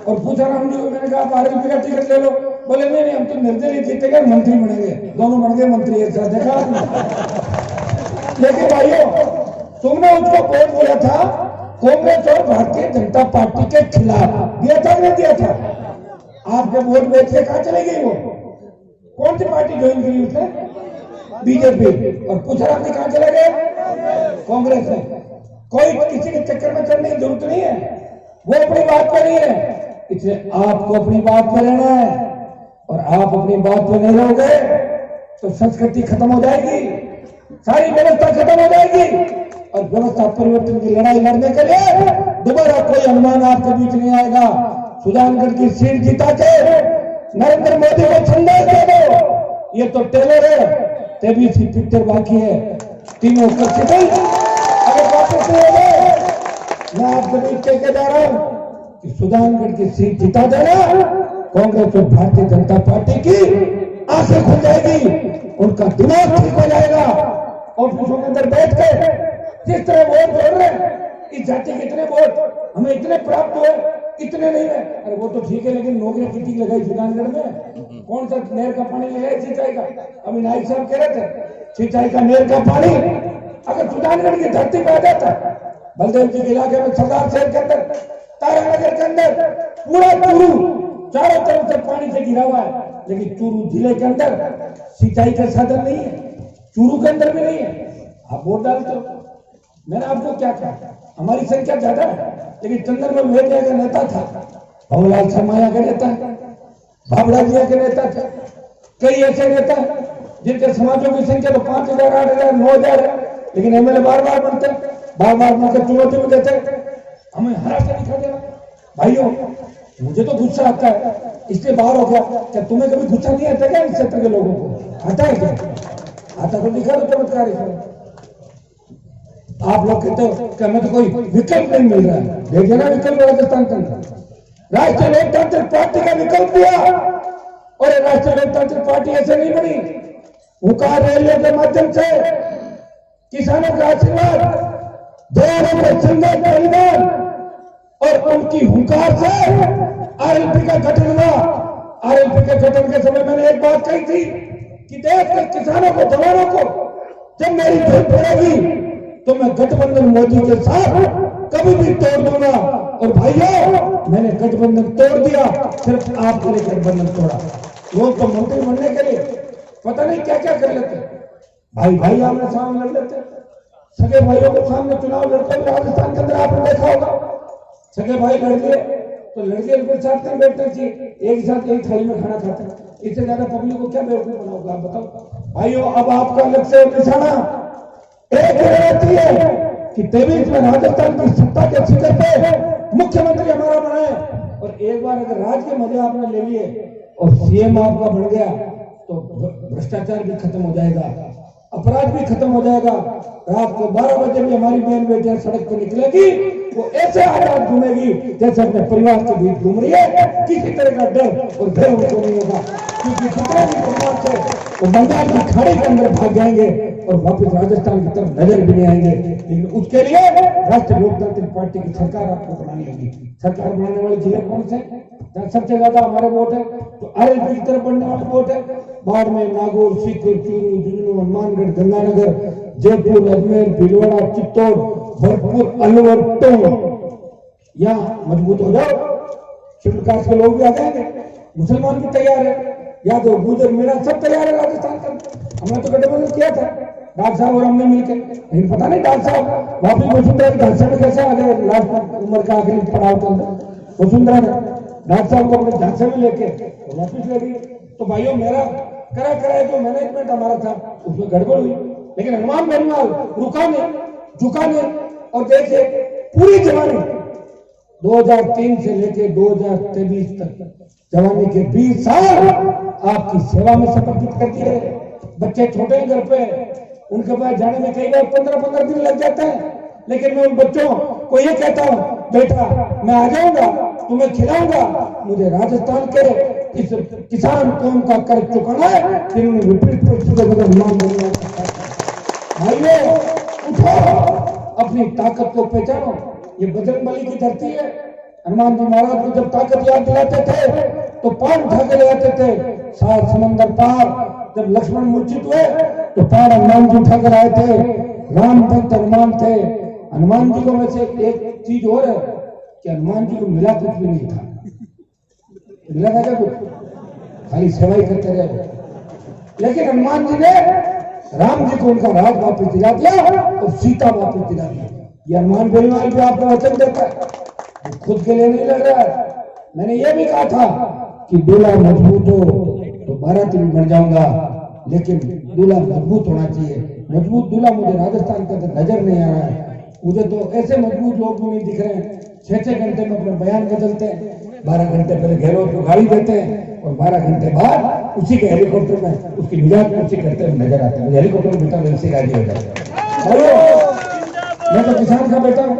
और पूछाराम जी को मैंने कहा आप RLP का टिकट ले लो। बोले नहीं, हम तो निर्दलीय जीतेंगे, मंत्री बनेंगे। दोनों बन गए मंत्री एक साथ, देखा आपने? लेकिन भाइयों, तुमने उसको वोट दिया था कांग्रेस और भारतीय जनता पार्टी के खिलाफ, दिया था नहीं दिया था? आप जब वोट बेच के कहां चले गई? वो कौन सी पार्टी ज्वाइन करी उसने? बीजेपी। और पूछाराम जी कहां चले गए? कांग्रेस में। कोई किसी के चक्कर में चलने की जरूरत नहीं है, वो अपनी बात पर नहीं है। इसलिए आपको अपनी बात पर रहना है और आप अपनी बात पर नहीं रहोगे तो संस्कृति खत्म हो जाएगी, सारी व्यवस्था खत्म हो जाएगी। और व्यवस्था परिवर्तन की लड़ाई लड़ने के लिए दोबारा कोई अनुमान आपके बीच नहीं आएगा। सुजानगढ़ की सीट जिता के नरेंद्र मोदी को संदेश दे दो, ये तो टेलर है, तेबीसी पिक्चर बाकी है, तीनों अगर वापस नहीं होगा, मैं आपसे बीच के जा रहा हूं कि सुजानगढ़ की सीट जिता देना, कांग्रेस और भारतीय जनता पार्टी की आंखें खुल जाएगी, उनका दिमाग ठीक हो जाएगा। ऑफिसों के अंदर बैठ के जिस तरह वोट जोड़ रहे हैं, इस जाति के इतने वोट हमें इतने प्राप्त हुए, इतने नहीं है। अरे वो तो ठीक है, लेकिन नौकरियां कितनी लगाई सुजानगढ़ में? कौन सा नहर का पानी लगाया सिंचाई का? अभी नाइक साहब कह रहे थे सिंचाई का नहर का पानी अगर सुजानगढ़ की धरती पर आ जाता, बलदेव जी के इलाके में, सरदार शहर के अंदर, तारानगर के अंदर, पूरा चूरू चारों तरफ से पानी से घिरा हुआ है, लेकिन चूरू जिले के अंदर सिंचाई का साधन नहीं है, चूरू के अंदर भी नहीं है। आप वोट डालते हो। मैंने आपको क्या कहा? हमारी संख्या ज्यादा है, लेकिन चंद्रमल वेदिया का नेता था, भवलाल शर्माया का नेता, बाबड़ा जिया के नेता थे, कई ऐसे नेता जिनके समाजों की संख्या तो 5,000, 8,000, 9,000 है, लेकिन MLA बार बार बनते, बार बार बनकर चुनौती में देते। हमें हरा के दिखा देना। भाइयों, मुझे तो गुस्सा आता है, इसलिए बाहर हो गया। क्या तुम्हें कभी गुस्सा नहीं आता क्या इस क्षेत्र के लोगों को? आता है क्या? आता तो दिखा दो चमत्कार इसमें। आप लोग कहते हो कि हमें तो कोई विकल्प नहीं मिल रहा है। देखिए ना विकल्प राजस्थान के अंदर राष्ट्रीय लोकतांत्रिक पार्टी का विकल्प दिया, और राष्ट्रीय लोकतांत्रिक पार्टी ऐसे नहीं बनी। हुंकार रैलियों के माध्यम से किसानों का आशीर्वाद, दोनों के संघर्ष परिवार और उनकी हुंकार से आरएलपी का गठन हुआ। आरएलपी के गठन के समय मैंने एक बात कही थी कि देश के किसानों को, जवानों को जब मेरी जरूरत पड़ेगी तो मैं गठबंधन मोदी के साथ कभी भी तोड़ दूंगा। और भाइयों, मैंने गठबंधन तोड़ दिया, सिर्फ आपके लिए गठबंधन तोड़ा। लोग तो मंत्री बनने के लिए पता नहीं क्या क्या कर लेते। भाई भाई आमने सामने लड़ लेते, सगे भाइयों के सामने चुनाव लड़ते हुए राजस्थान के अंदर आपने देखा होगा। सगे भाई लड़ लिए तो लड़के फिर साथ में बैठना चाहिए, एक साथ एक थाली में खाना खाते हैं। इससे ज्यादा पब्लिक को क्या बेवकूफ बनाओगे आप बताओ। भाइयों, अब आपका लक्ष्य और निशाना एक रहती है कि 23 में राजस्थान की सत्ता के शिखर पे मुख्यमंत्री हमारा बनाए। और एक बार अगर राज के मजे आपने ले लिए और सीएम आपका बन गया तो भ्रष्टाचार भी खत्म हो जाएगा, अपराध भी खत्म हो जाएगा। रात को 12 बजे भी हमारी बहन बेटियां सड़क पर निकलेगी, वो ऐसे आजाद घूमेगी जैसे अपने परिवार के बीच घूम रही है। किसी तरह का डर और भय उनको नहीं होगा, क्योंकि जितने भी परिवार से वो बंगाल की खाड़ी के अंदर भाग जाएंगे और वापस राजस्थान की तरफ नजर भी नहीं आएंगे। लेकिन उसके लिए राष्ट्रीय लोकतांत्रिक पार्टी की सरकार आपको बनानी होगी। सरकार बनाने वाले जिले कौन से? जहाँ सबसे ज्यादा हमारे वोट है, तो आरएलपी की तरफ बढ़ने वाले वोट है। बाड़मेर, नागौर, सीकर, चूरू, झुंझुनू, हनुमानगढ़, गंगानगर, जयपुर, अजमेर, भीलवाड़ा, चित्तौड़, भरतपुर, अलवर, टोंक। यहाँ मजबूत हो जाओ, शेड्यूल कास्ट के लोग भी आ जाएंगे, मुसलमान भी तैयार है, यादव, गुजर, मीणा सब तैयार है राजस्थान का। हमने तो गठबंधन किया था डॉक्टर साहब और हमने मिलकर, लेकिन पता नहीं डॉक्टर साहब वापिस वसुंधरा के झांसे में कैसे आ गए। लास्ट उम्र का आखिरी पड़ाव के अंदर वसुंधरा ने डॉक्टर साहब को अपने झांसे में लेके वापिस ले गई। तो भाइयों, मेरा करा जो मैनेजमेंट हमारा था उसमें गड़बड़ हुई, लेकिन हनुमान बेनीवाल रुका नहीं, झुका नहीं। और देखिए पूरी जवानी 2003 से लेके 2023 तक जवानी के 20 साल आपकी सेवा में समर्पित कर दिए। बच्चे छोटे घर पे, उनके पास जाने में कई बार 15-15 दिन लग जाते हैं, लेकिन मैं उन बच्चों को ये कहता हूँ, बेटा मैं आ जाऊंगा, तुम्हें खिलाऊंगा। मुझे राजस्थान के इस किसान कौम का कर्ज चुकाना है, फिर उन्हें विपरीत परिस्थितियों को अनुमान देना। भाइयों उठो, अपनी ताकत को पहचानो। ये बजरंगबली की धरती है। हनुमान जी महाराज को जब ताकत याद दिलाते थे तो पार उठा के ले आते थे। 7 समंदर पार जब लक्ष्मण मूर्छित हुए तो पार हनुमान जी उठा कर आए थे। राम भक्त हनुमान थे। हनुमान जी को में से एक चीज और है कि हनुमान जी को मिला कुछ भी नहीं था। मिला था क्या कुछ? खाली सेवाई करते रहे। लेकिन हनुमान जी ने राम जी को उनका राज वापस दिला दिया और सीता वापस दिला दी। ये हनुमान बेनीवाल भी आपको वचन देता है, खुद के लिए नहीं लड़ रहा है। मैंने ये भी कहा था कि दूल्हा मजबूत हो तो बाराती भी बन जाऊंगा, लेकिन दूल्हा मजबूत होना चाहिए। मजबूत दूल्हा मुझे राजस्थान के अंदर नजर नहीं आ रहा है। मुझे तो ऐसे मजबूत लोग भी नहीं दिख रहे हैं। 6-6 घंटे में अपने बयान बदलते हैं, 12 घंटे पहले गहलोत को गाड़ी देते हैं और 12 घंटे बाद उसी के हेलीकॉप्टर में उसकी मिजाज पूछी करते हुए नजर आते हैं। मुझे हेलीकॉप्टर में बेटा मेरे से राजी हो जाए। मैं तो किसान का बेटा हूँ,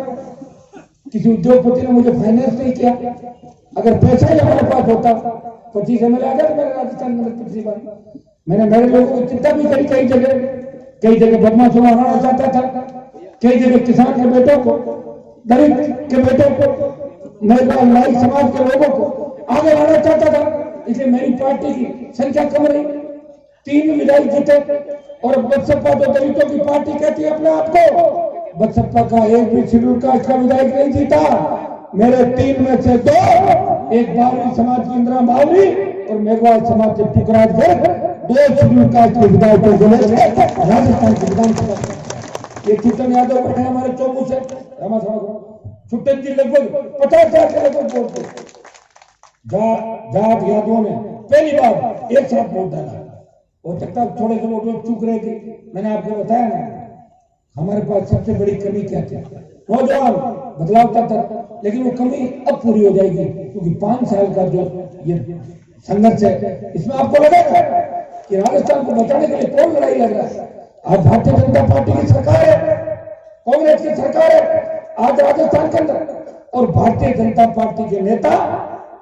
किसी उद्योगपति ने मुझे फाइनेंस नहीं किया। अगर पैसा ही हमारे पास होता 25 MLA आ जाते मेरे राजस्थान में पिछली बार। मैंने मेरे लोगों को चिंता भी करी, कई जगह बदमाशों को हराना चाहता था, कई जगह किसान के बेटों को, दलित के बेटों को, महिला नाई समाज के लोगों को आगे लाना चाहता था। इसलिए मेरी पार्टी की संख्या कम रही, 3 विधायक जीते। और बसपा तो दलितों की पार्टी कहती है अपने आप को, बसपा का एक भी शेड्यूल कास्ट का विधायक नहीं जीता। मेरे 3 में से 2, एक बावरी समाज की इंदिरा बावरी और मेघवाल समाज के टुकराज गर्ग, 2 शेड्यूल कास्ट के विधायकों को लेकर राजस्थान की विधानसभा। ये छुट्टन यादव बैठे हमारे चौबू से, रमा छुट्टन जी लगभग 50,000 के लगभग वोट थे। जाट यादवों ने पहली बार एक साथ वोट डाला। हो सकता है थोड़े से वोट चूक रहे थे, मैंने आपको बताया ना। हमारे पास सबसे बड़ी कमी क्या थी? नौजवान बदलाव करता था, लेकिन वो कमी अब पूरी हो जाएगी, क्योंकि 5 साल का जो ये संघर्ष है, इसमें आपको लगेगा कि राजस्थान को बचाने के लिए कौन लड़ाई लड़ रहा है। आज भारतीय जनता पार्टी की सरकार है, कांग्रेस की सरकार है आज राजस्थान के अंदर, और भारतीय जनता पार्टी के नेता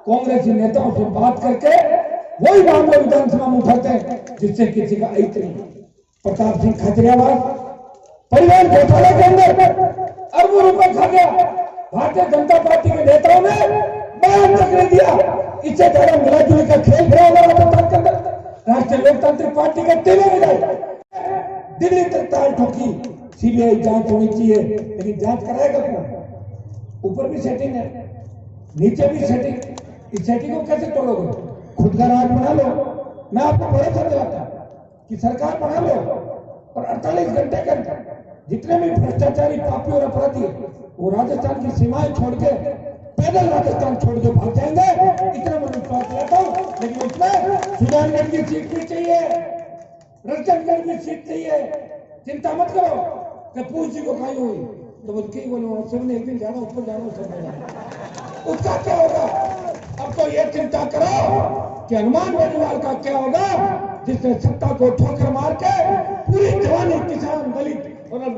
कांग्रेसी नेताओं से बात करके वही मामले विधानसभा में उठाते हैं जिससे किसी का अहित नहीं। प्रताप सिंह खजरियावास परिवहन घोटाले के अंदर अरबों रुपए खा गया, भारतीय जनता पार्टी के नेताओं ने बयान तक नहीं दिया। इससे ज्यादा मिलाजुली का खेल खेला हुआ राजस्थान के अंदर। राष्ट्रीय लोकतांत्रिक पार्टी के 3 विधायक दिल्ली तक ताल ठोकी, सीबीआई जांच होनी चाहिए, लेकिन जांच कराएगा कौन? ऊपर भी सेटिंग है, नीचे भी सेटिंग। इस सेटिंग को कैसे तोड़ोगे? खुद का राज बना लो। मैं आपको भरोसा दिलाता हूं कि सरकार बना लो और 48 घंटे के अंदर जितने भी भ्रष्टाचारी पापी और अपराधी वो राजस्थान की सीमाएं छोड़ के पैदल राजस्थान छोड़ के भाग जाएंगे, इतना मैं विश्वास दिलाता हूं। लेकिन उसमें सुजानगढ़ की सीट भी चाहिए, रतनगढ़ की सीट चाहिए। चिंता मत करो कि पूछ को खाई हुई तो वो कई बोलो सबने एक दिन जाना, ऊपर जाना, सब उसका क्या होगा? अब तो ये चिंता करो कि हनुमान बेनीवाल का क्या होगा, जिसने सत्ता को ठोकर मार के पूरी जवानी किसान, दलित और अब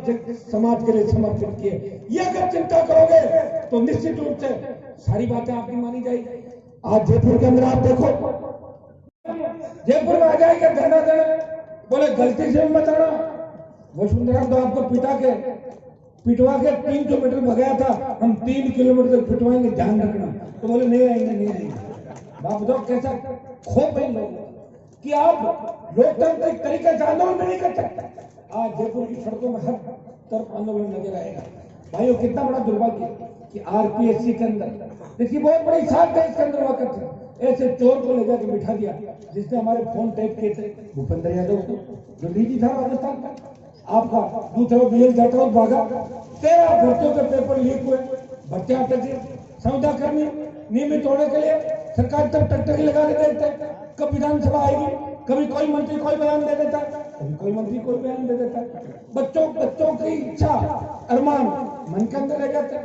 समाज के लिए समर्पित किए। ये अगर चिंता करोगे तो निश्चित रूप से सारी बातें आपकी मानी जाएगी। आज जयपुर के अंदर आप देखो, जयपुर में आ जाएगा धरना देने, बोले गलती से मत आना। वसुंधरा तो आपको पिटवा के 300 मीटर भगाया था, हम 3 किलोमीटर तक पिटवाएंगे, ध्यान रखना। तो बोले नहीं आएंगे, नहीं आएंगे। बाप बताओ कैसा खो गए लोग कि आप लोकतांत्रिक तरीके से आंदोलन नहीं कर सकते। आज जयपुर की सड़कों में हर तरफ आंदोलन नजर आएगा। भाइयों, कितना बड़ा दुर्भाग्य कि आरपीएससी के अंदर इसकी बहुत बड़ी साख है, इसके अंदर हुआ करते ऐसे चोर को ले जाकर बिठा दिया जिसने हमारे फोन टैप किए थे, भूपेंद्र यादव को, जो डीजी था राजस्थान का। आपका दूसरा बीएल जाता भागा, 13 भर्तियों के पेपर लीक हुए, भर्ती अटकी, संविदा कर्मी नियमित होने के लिए सरकार तब टकटकी लगा देते। कब विधानसभा आएगी, कभी कोई मंत्री कोई बयान दे देता, कभी कोई मंत्री कोई बयान दे देता। बच्चों की इच्छा अरमान मन के अंदर रह जाते।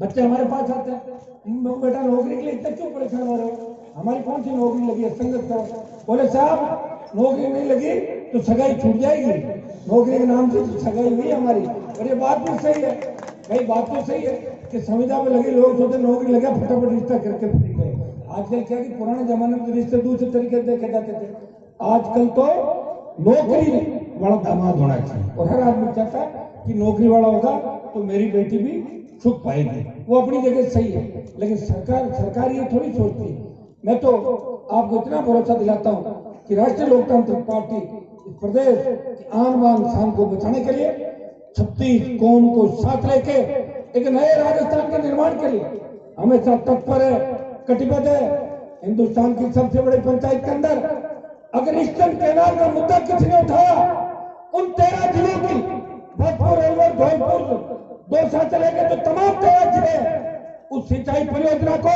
बच्चे हमारे पास आते हैं, बेटा नौकरी के लिए इतना क्यों परेशान हो रहे हो, हमारी कौन सी नौकरी लगी है, संगत करो। बोले साहब नौकरी नहीं लगी तो सगाई छूट जाएगी, नौकरी के नाम से सगाई हुई हमारी। और ये बात भी सही है भाई, बात तो सही है कि संविदा में लगे लोग सोचते नौकरी लगा फटाफट रिश्ता करके फ्री करो। आजकल क्या कि पुराने जमाने में रिश्ते दूसरे तरीके देखे जाते थे, आजकल तो नौकरी वाला दामाद होना चाहिए। और हर आदमी चाहता है कि नौकरी वाला होगा तो मेरी बेटी भी सुख पाएगी। वो अपनी जगह सही है, लेकिन सरकार ये थोड़ी सोचती। मैं तो आपको इतना भरोसा दिलाता हूं कि राष्ट्रीय लोकतांत्रिक पार्टी इस प्रदेश की आन बान शान को बचाने के लिए 36 कौम को साथ लेके एक नए राजस्थान के निर्माण के लिए हमेशा तत्पर है, कटिबद्ध है। हिंदुस्तान की सबसे बड़ी पंचायत के अंदर अगर ईस्टर्न कैनाल का मुद्दा किसी ने उठाया, उन 13 जिलों की भोजपुर, अलवर, धौलपुर, दौसा चलेंगे तो तमाम 13 जिले उस सिंचाई परियोजना को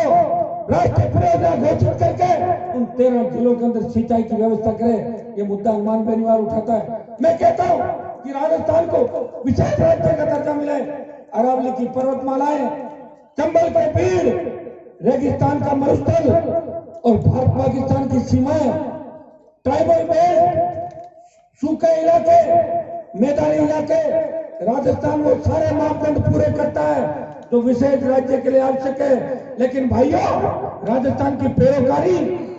राष्ट्रीय परियोजना घोषित करके उन 13 जिलों के अंदर सिंचाई की व्यवस्था करें। ये मुद्दा हनुमान बेनीवाल उठाता है। मैं कहता हूं कि राजस्थान को विशेष राज्य का दर्जा मिले। अरावली की पर्वतमालाएं, चंबल के पेड़, रेगिस्तान का मरुस्थल और भारत पाकिस्तान की सीमाएं, ट्राइबल बेल्ट, सूखे इलाके, मैदानी इलाके, राजस्थान वो सारे मापदंड पूरे करता है तो विशेष राज्य के लिए आवश्यक है। लेकिन भाइयों, राजस्थान की पैरोकारी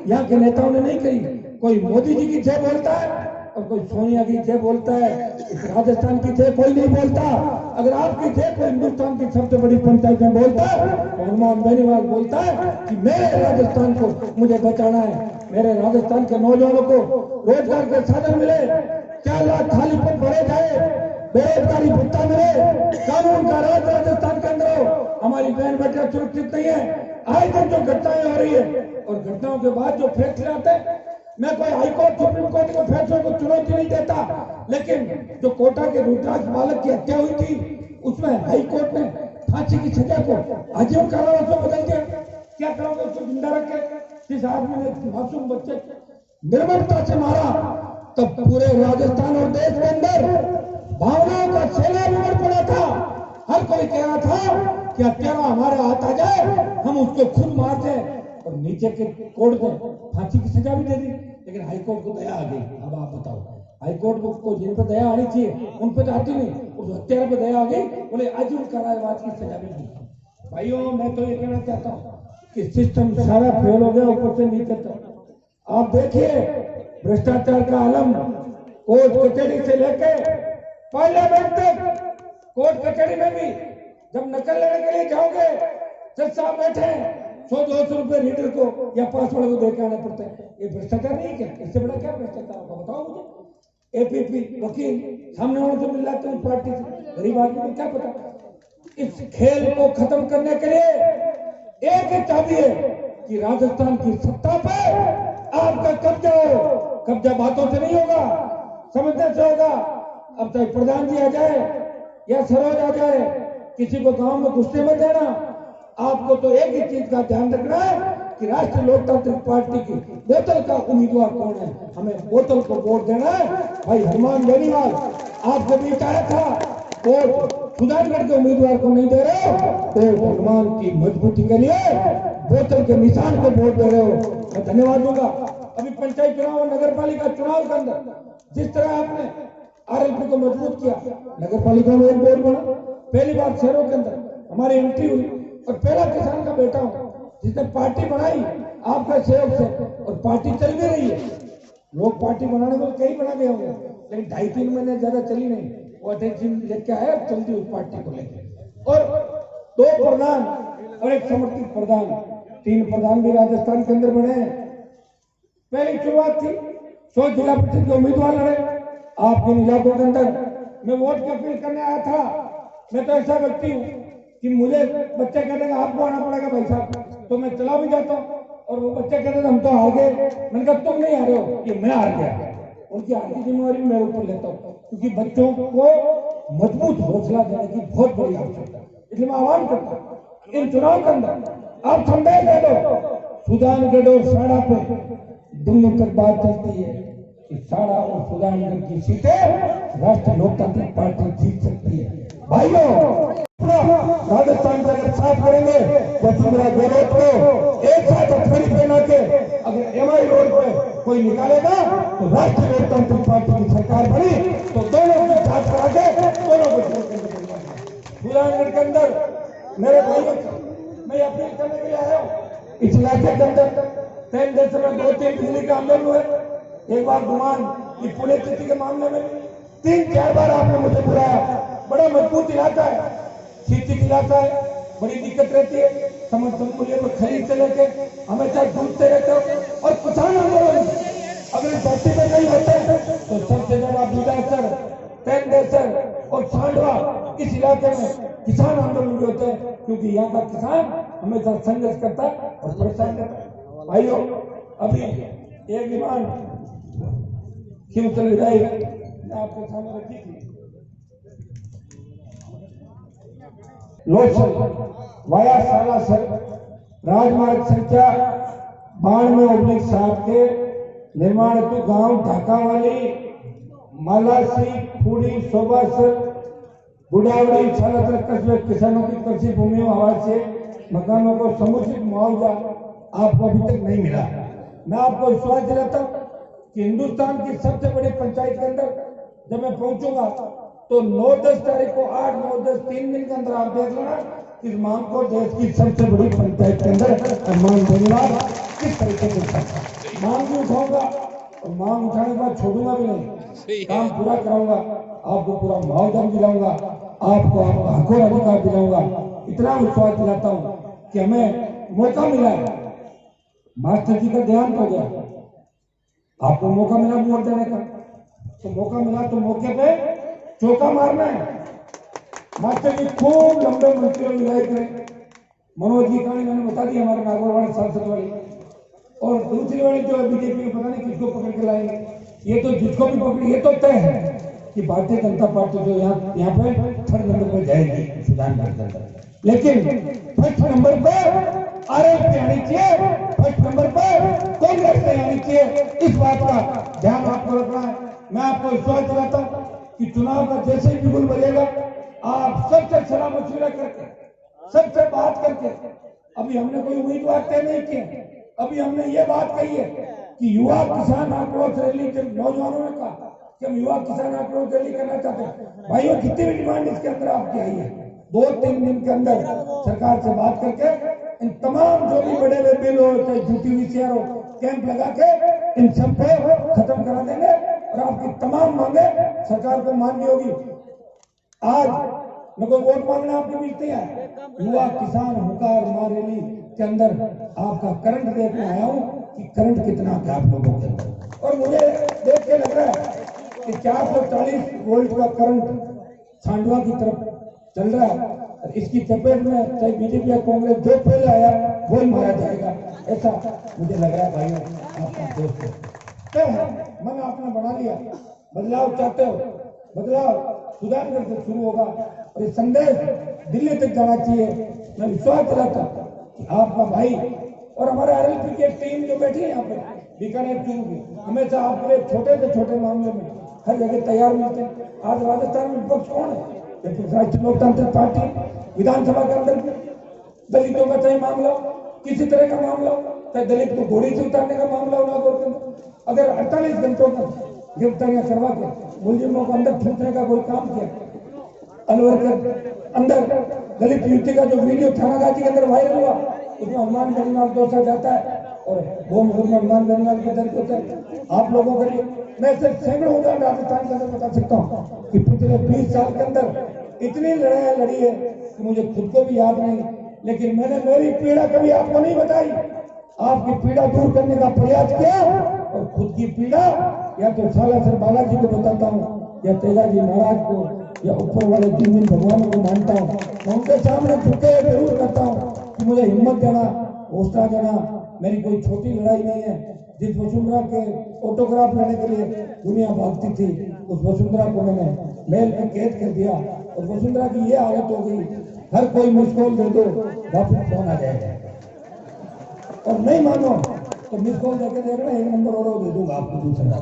यहाँ के नेताओं ने नहीं करी। कोई मोदी जी की जय बोलता है और कोई सोनिया की जय बोलता है, राजस्थान की जय कोई नहीं बोलता। अगर आपकी जय कोई हिंदुस्तान की सबसे बड़ी पंचायत में बोलता है तो हनुमान बेनीवाल बोलता है कि मेरे राजस्थान को मुझे बचाना है, मेरे राजस्थान के नौजवानों को रोजगार के साधन मिले, 4 लाख खाली पद भरे जाए, बेरोजगारी भत्ता मिले, कानून का राज राजस्थान के अंदर हो। हमारी बहन बेटियां सुरक्षित नहीं है। आए दिन जो घटनाएं हो रही है और घटनाओं के बाद जो फैसले आते हैं, मैं कोई हाईकोर्ट सुप्रीम कोर्ट के फैसलों को चुनौती नहीं देता, लेकिन जो कोटा के रुद्राक्ष बालक की हत्या हुई थी उसमें हाईकोर्ट ने फांसी की सजा को आजीवन कारावास में बदल दिया। क्या करोगे उसको जिंदा रख के? जिस आदमी ने मासूम बच्चे निर्ममता से मारा, तब पूरे राजस्थान और देश के अंदर भावनाओं का सैलाब उमड़ पड़ा था। हर कोई कह रहा था कि हत्यारा हमारे हाथ आ जाए, हम उसको खुद मार दें और नीचे के कोर्ट ने फांसी की सजा भी दे दी। लेकिन हाईकोर्ट को दया आ गई। अब आप बताओ, हाईकोर्ट को जिन पर दया आनी चाहिए उन पर तो आती नहीं, और हत्यारे पर दया आ गई, बोले आजीवन कारावास की सजा भी दी। भाइयों, मैं तो ये कहना चाहता हूँ कि सिस्टम सारा फेल हो गया ऊपर से नीचे तक। आप देखिए भ्रष्टाचार का आलम कोर्ट कचहरी से लेके पार्लियामेंट तक, कोर्ट कचहरी में भी जब नकल लेने के लिए जाओगे, जज साहब बैठे हैं, 100-200 रुपए रीडर को या पास वाले को देके आने पड़ते हैं। ये भ्रष्टाचार नहीं क्या? इससे बड़ा क्या भ्रष्टाचार होगा बताओ मुझे। एपीपी वकील सामने वालों से मिल जाते हैं पार्टी से, गरीब आदमी को क्या पता। इस खेल को खत्म करने के लिए एक ही चाबी है कि राजस्थान की सत्ता पर आपका कब्जा हो। कब्जा बातों से नहीं होगा, समझने से होगा। अब चाहे प्रधान जी आ जाए या सरोज आ जाए, किसी को गांव में घुसने मत देना। आपको तो एक ही चीज का ध्यान रखना है कि राष्ट्रीय लोकतांत्रिक पार्टी की बोतल का उम्मीदवार कौन है, हमें बोतल को वोट देना है। भाई हनुमान बेनीवाल आपको भी कहा था वोट सुधारगढ़ के उम्मीदवार को नहीं दे रहे हो, तो हनुमान की मजबूती के लिए बोतल के निशान को वोट दे रहे हो। मैं धन्यवाद दूंगा। अभी पंचायत चुनाव और नगर पालिका चुनाव के अंदर जिस तरह आपने आरएलपी को मजबूत किया, नगर पालिका में एक बोर्ड बना, पहली बार शहरों के अंदर हमारी एंट्री हुई, और पहला किसान का बेटा हूं जिसने पार्टी बनाई आपका सहयोग से, और पार्टी चल भी रही है। लोग पार्टी बनाने में कई बना गए होंगे, लेकिन 2.5-3 महीने ज्यादा चली नहीं, वो अटेंशन लेके आया, अब चलती उस पार्टी को लेकर। और 2 प्रधान और एक समर्थित प्रधान, 3 प्रधान भी राजस्थान के अंदर बने हैं। पहली शुरुआत थी 100 जिला परिषद के उम्मीदवार लड़े आपके इलाकों के अंदर। मैं वोट की अपील करने आया था। मैं तो ऐसा व्यक्ति हूँ कि मुझे बच्चे कहते हैं आपको आना पड़ेगा भाई साहब, तो मैं चला भी जाता हूँ, और वो बच्चे कहते हैं हम तो हार गए। मैंने कहा तुम नहीं हारे हो, ये मैं हार गया। उनकी हार की जिम्मेवारी मैं ऊपर लेता हूँ, क्योंकि बच्चों को मजबूत हौसला देने की बहुत बड़ी आवश्यकता है। इसलिए मैं आह्वान करता हूँ इन चुनाव के अंदर आप संदेश दे दो। सुजानगढ़ और साड़ा पे दिल्ली तक बात चलती है कि साड़ा और सुजानगढ़ की सीटें राष्ट्रीय लोकतांत्रिक पार्टी जीत सकती है। भाइयों, राजस्थान का अगर साथ करेंगे, वसुंधरा गहलोत को एक साथ हथकड़ी पहना के अगर एमआई रोड पे कोई निकालेगा, तो राष्ट्रीय लोकतांत्रिक पार्टी की सरकार बनी, तो दोनों की साथ करा के दोनों को सुजानगढ़ के अंदर मेरे भाइयों मैं अपील करने के लिए आया हूँ। इस इलाके के अंदर 3 देश में 2-3 बिजली के आंदोलन हुए। एक बार गुमान की पुणे तिथि के मामले में 3-4 बार आपने मुझे बुलाया। बड़ा मजबूत इलाका है, शिक्षित इलाका है, बड़ी दिक्कत रहती है। समर्थन मूल्य पर खरीद से लेके हमेशा जूझते रहते हो। और किसान आंदोलन अगर इस धरती में नहीं होते तो सबसे ज्यादा बीजासर, तेंदेसर और सांडवा इस इलाके में किसान आंदोलन भी होते हैं, क्योंकि यहाँ का किसान हमेशा संघर्ष करता है और परेशान करता है। भाइयों, अभी एक विमान शिवचल विदाई मैं आपके सामने रखी थी। लोचन वाया सालासर राजमार्ग संख्या 92/7 के निर्माण हेतु गांव ढाकावाली, मालासी, फूड़ी, सोबासर, बुढ़ावड़ी, सालासर कस्बे किसानों की कृषि भूमियों आवाज से मकानों को समुचित मुआवजा आपको अभी तक नहीं मिला। मैं आपको विश्वास दिलाता हूँ कि हिंदुस्तान की सबसे बड़ी पंचायत के अंदर जब मैं पहुंचूंगा तो 9-10 तारीख को 8-9-10 3 दिन के अंदर आप देख लेना इस मांग को देश की सबसे बड़ी पंचायत के अंदर मांग धन्यवाद किस तरीके से मांग भी उठाऊंगा, और मांग उठाने के बाद छोड़ूंगा भी नहीं, काम पूरा कराऊंगा, आपको पूरा मुआवजा दिलाऊंगा, आपको आपका हकों अधिकार दिलाऊंगा। इतना विश्वास दिलाता हूँ कि हमें मौका मिला है। मास्टर जी का ध्यान हो गया, आपको मौका मिला वोट देने का, तो मौका मिला तो मौके पे चौका मारना है। मास्टर जी खूब लंबे मंत्री विधायक रहे। मनोज जी कहानी मैंने बता दी, हमारे नागौर वाले सांसद वाली, और दूसरी वाली जो बीजेपी में पता नहीं किसको पकड़ के लाएंगे। ये तो जिसको भी पकड़ी ये तो तय है कि भारतीय जनता पार्टी जो यहाँ पे 3rd नंबर पर जाएगी सुजानगढ़ के अंदर, लेकिन 1st नंबर पर आरएलपी आनी चाहिए, 1st नंबर पर कांग्रेस नहीं आनी चाहिए। इस बात का ध्यान आपको रखना है। मैं आपको विश्वास दिलाता हूँ कि चुनाव का जैसे ही बिगुल बजेगा आप सबसे सलाह मशविरा करके, सबसे बात करके, अभी हमने कोई उम्मीदवार तय नहीं किए, अभी हमने ये बात कही है कि युवा किसान आक्रोश रैली के नौजवानों ने कहा कि हम युवा किसान आक्रोश रैली करना चाहते हैं। भाइयों, जितनी भी डिमांड इसके अंदर आपकी आई है, 2-3 दिन के अंदर सरकार से बात करके इन तमाम जो भी बड़े बड़े बिल हो, चाहे झूठी VCR हो, कैंप लगा के इन सबको खत्म करा देंगे और आपकी तमाम मांगे सरकार को माननी होगी। आज न कोई वोट मांगने आपके बीच नहीं है, युवा किसान हुंकार रैली के अंदर आपका करंट देखने आया हूं कि करंट कितना है आप लोगों के अंदर। और मुझे देख के लग रहा है कि 440 वोल्ट का करंट सांडवा की तरफ चल रहा है और इसकी चपेट में चाहे बीजेपी या कांग्रेस जो पहले आया वो ही मारा जाएगा, ऐसा मुझे लग रहा है। भाइयों, आपका दोस्त क्या है, मन आपने बना लिया, बदलाव चाहते हो, बदलाव सुधार करके शुरू होगा और ये संदेश दिल्ली तक जाना चाहिए। मैं विश्वास दिलाता कि आपका भाई और हमारे RLP की टीम जो बैठी है यहाँ पे बीकानेर चूरू की, हमेशा आपके लिए छोटे से छोटे मामले में हर जगह तैयार मिलते हैं। आज राजस्थान में विपक्ष कौन है? राष्ट्रीय लोकतांत्रिक पार्टी। विधानसभा के अंदर दलितों का चाहे मामला हो, किसी तरह का मामला हो, चाहे दलित को घोड़ी से उतारने का मामला हो नागौर के अंदर, अगर 48 घंटों तक गिरफ्तारियां करवा के मुलजिमों को अंदर ठूंसने का कोई काम किया, अलवर के अंदर दलित युवती का जो वीडियो थानागाजी के अंदर वायरल हुआ, उसमें हनुमान बेनीवाल दोषा जाता है और वो मुकदमा हनुमान बेनीवाल के दर्ज होता है। आप लोगों के लिए मैं सिर्फ सैकड़ों उदाहरण राजस्थान के अंदर बता सकता हूँ कि पिछले 20 साल के अंदर इतनी लड़ाई लड़ी है कि मुझे खुद को भी याद नहीं, लेकिन मैंने मेरी पीड़ा कभी आपको नहीं बताई। आपकी पीड़ा दूर करने का प्रयास किया और खुद की पीड़ा या तो सालासर बालाजी को बताता हूँ या तेजाजी महाराज को या ऊपर वाले 3 दिन भगवानों को मानता हूँ। मैं उनके सामने झुके जरूर करता हूँ कि मुझे हिम्मत देना, हौसला देना। मेरी कोई छोटी लड़ाई नहीं है। जिस वसुंधरा के ऑटोग्राफ लेने के लिए दुनिया भागती थी, उस वसुंधरा को मैंने मेल में कैद कर दिया और वसुंधरा की ये हालत हो गई, हर कोई मिस कॉल दे दो वापस फोन आ जाएगा और नहीं मानो तो मिस कॉल देके देखना, 1 नंबर और दे दूंगा आपको दूसरा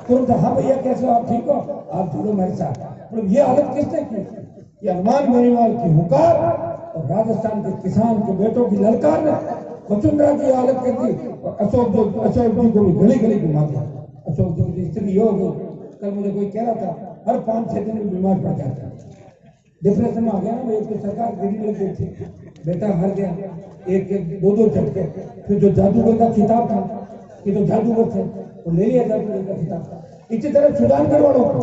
तुरंत। हाँ भैया कैसे हो आप, ठीक हो, आप जुड़ो मेरे साथ। मतलब ये हालत किसने की? ये हनुमान बेनीवाल की हुंकार और राजस्थान के किसान के बेटों की ललकार ने वसुंधरा की हालत कर दी और अशोक जी को भी गली गली घुमा दिया। अशोक जी की स्थिति ये हो गई, कल मुझे कोई कह रहा था हर 5-6 दिन में बीमार पड़ जाता है, डिप्रेशन में आ गया ना। एक तो सरकार गिरी लग गई थी, बेटा मर गया, 1-2 झटके, फिर जो जादूगर का खिताब था कि तो जादूगर थे वो ले लिया जादूगर का खिताब। इसी तरह सुजानगढ़ वालों को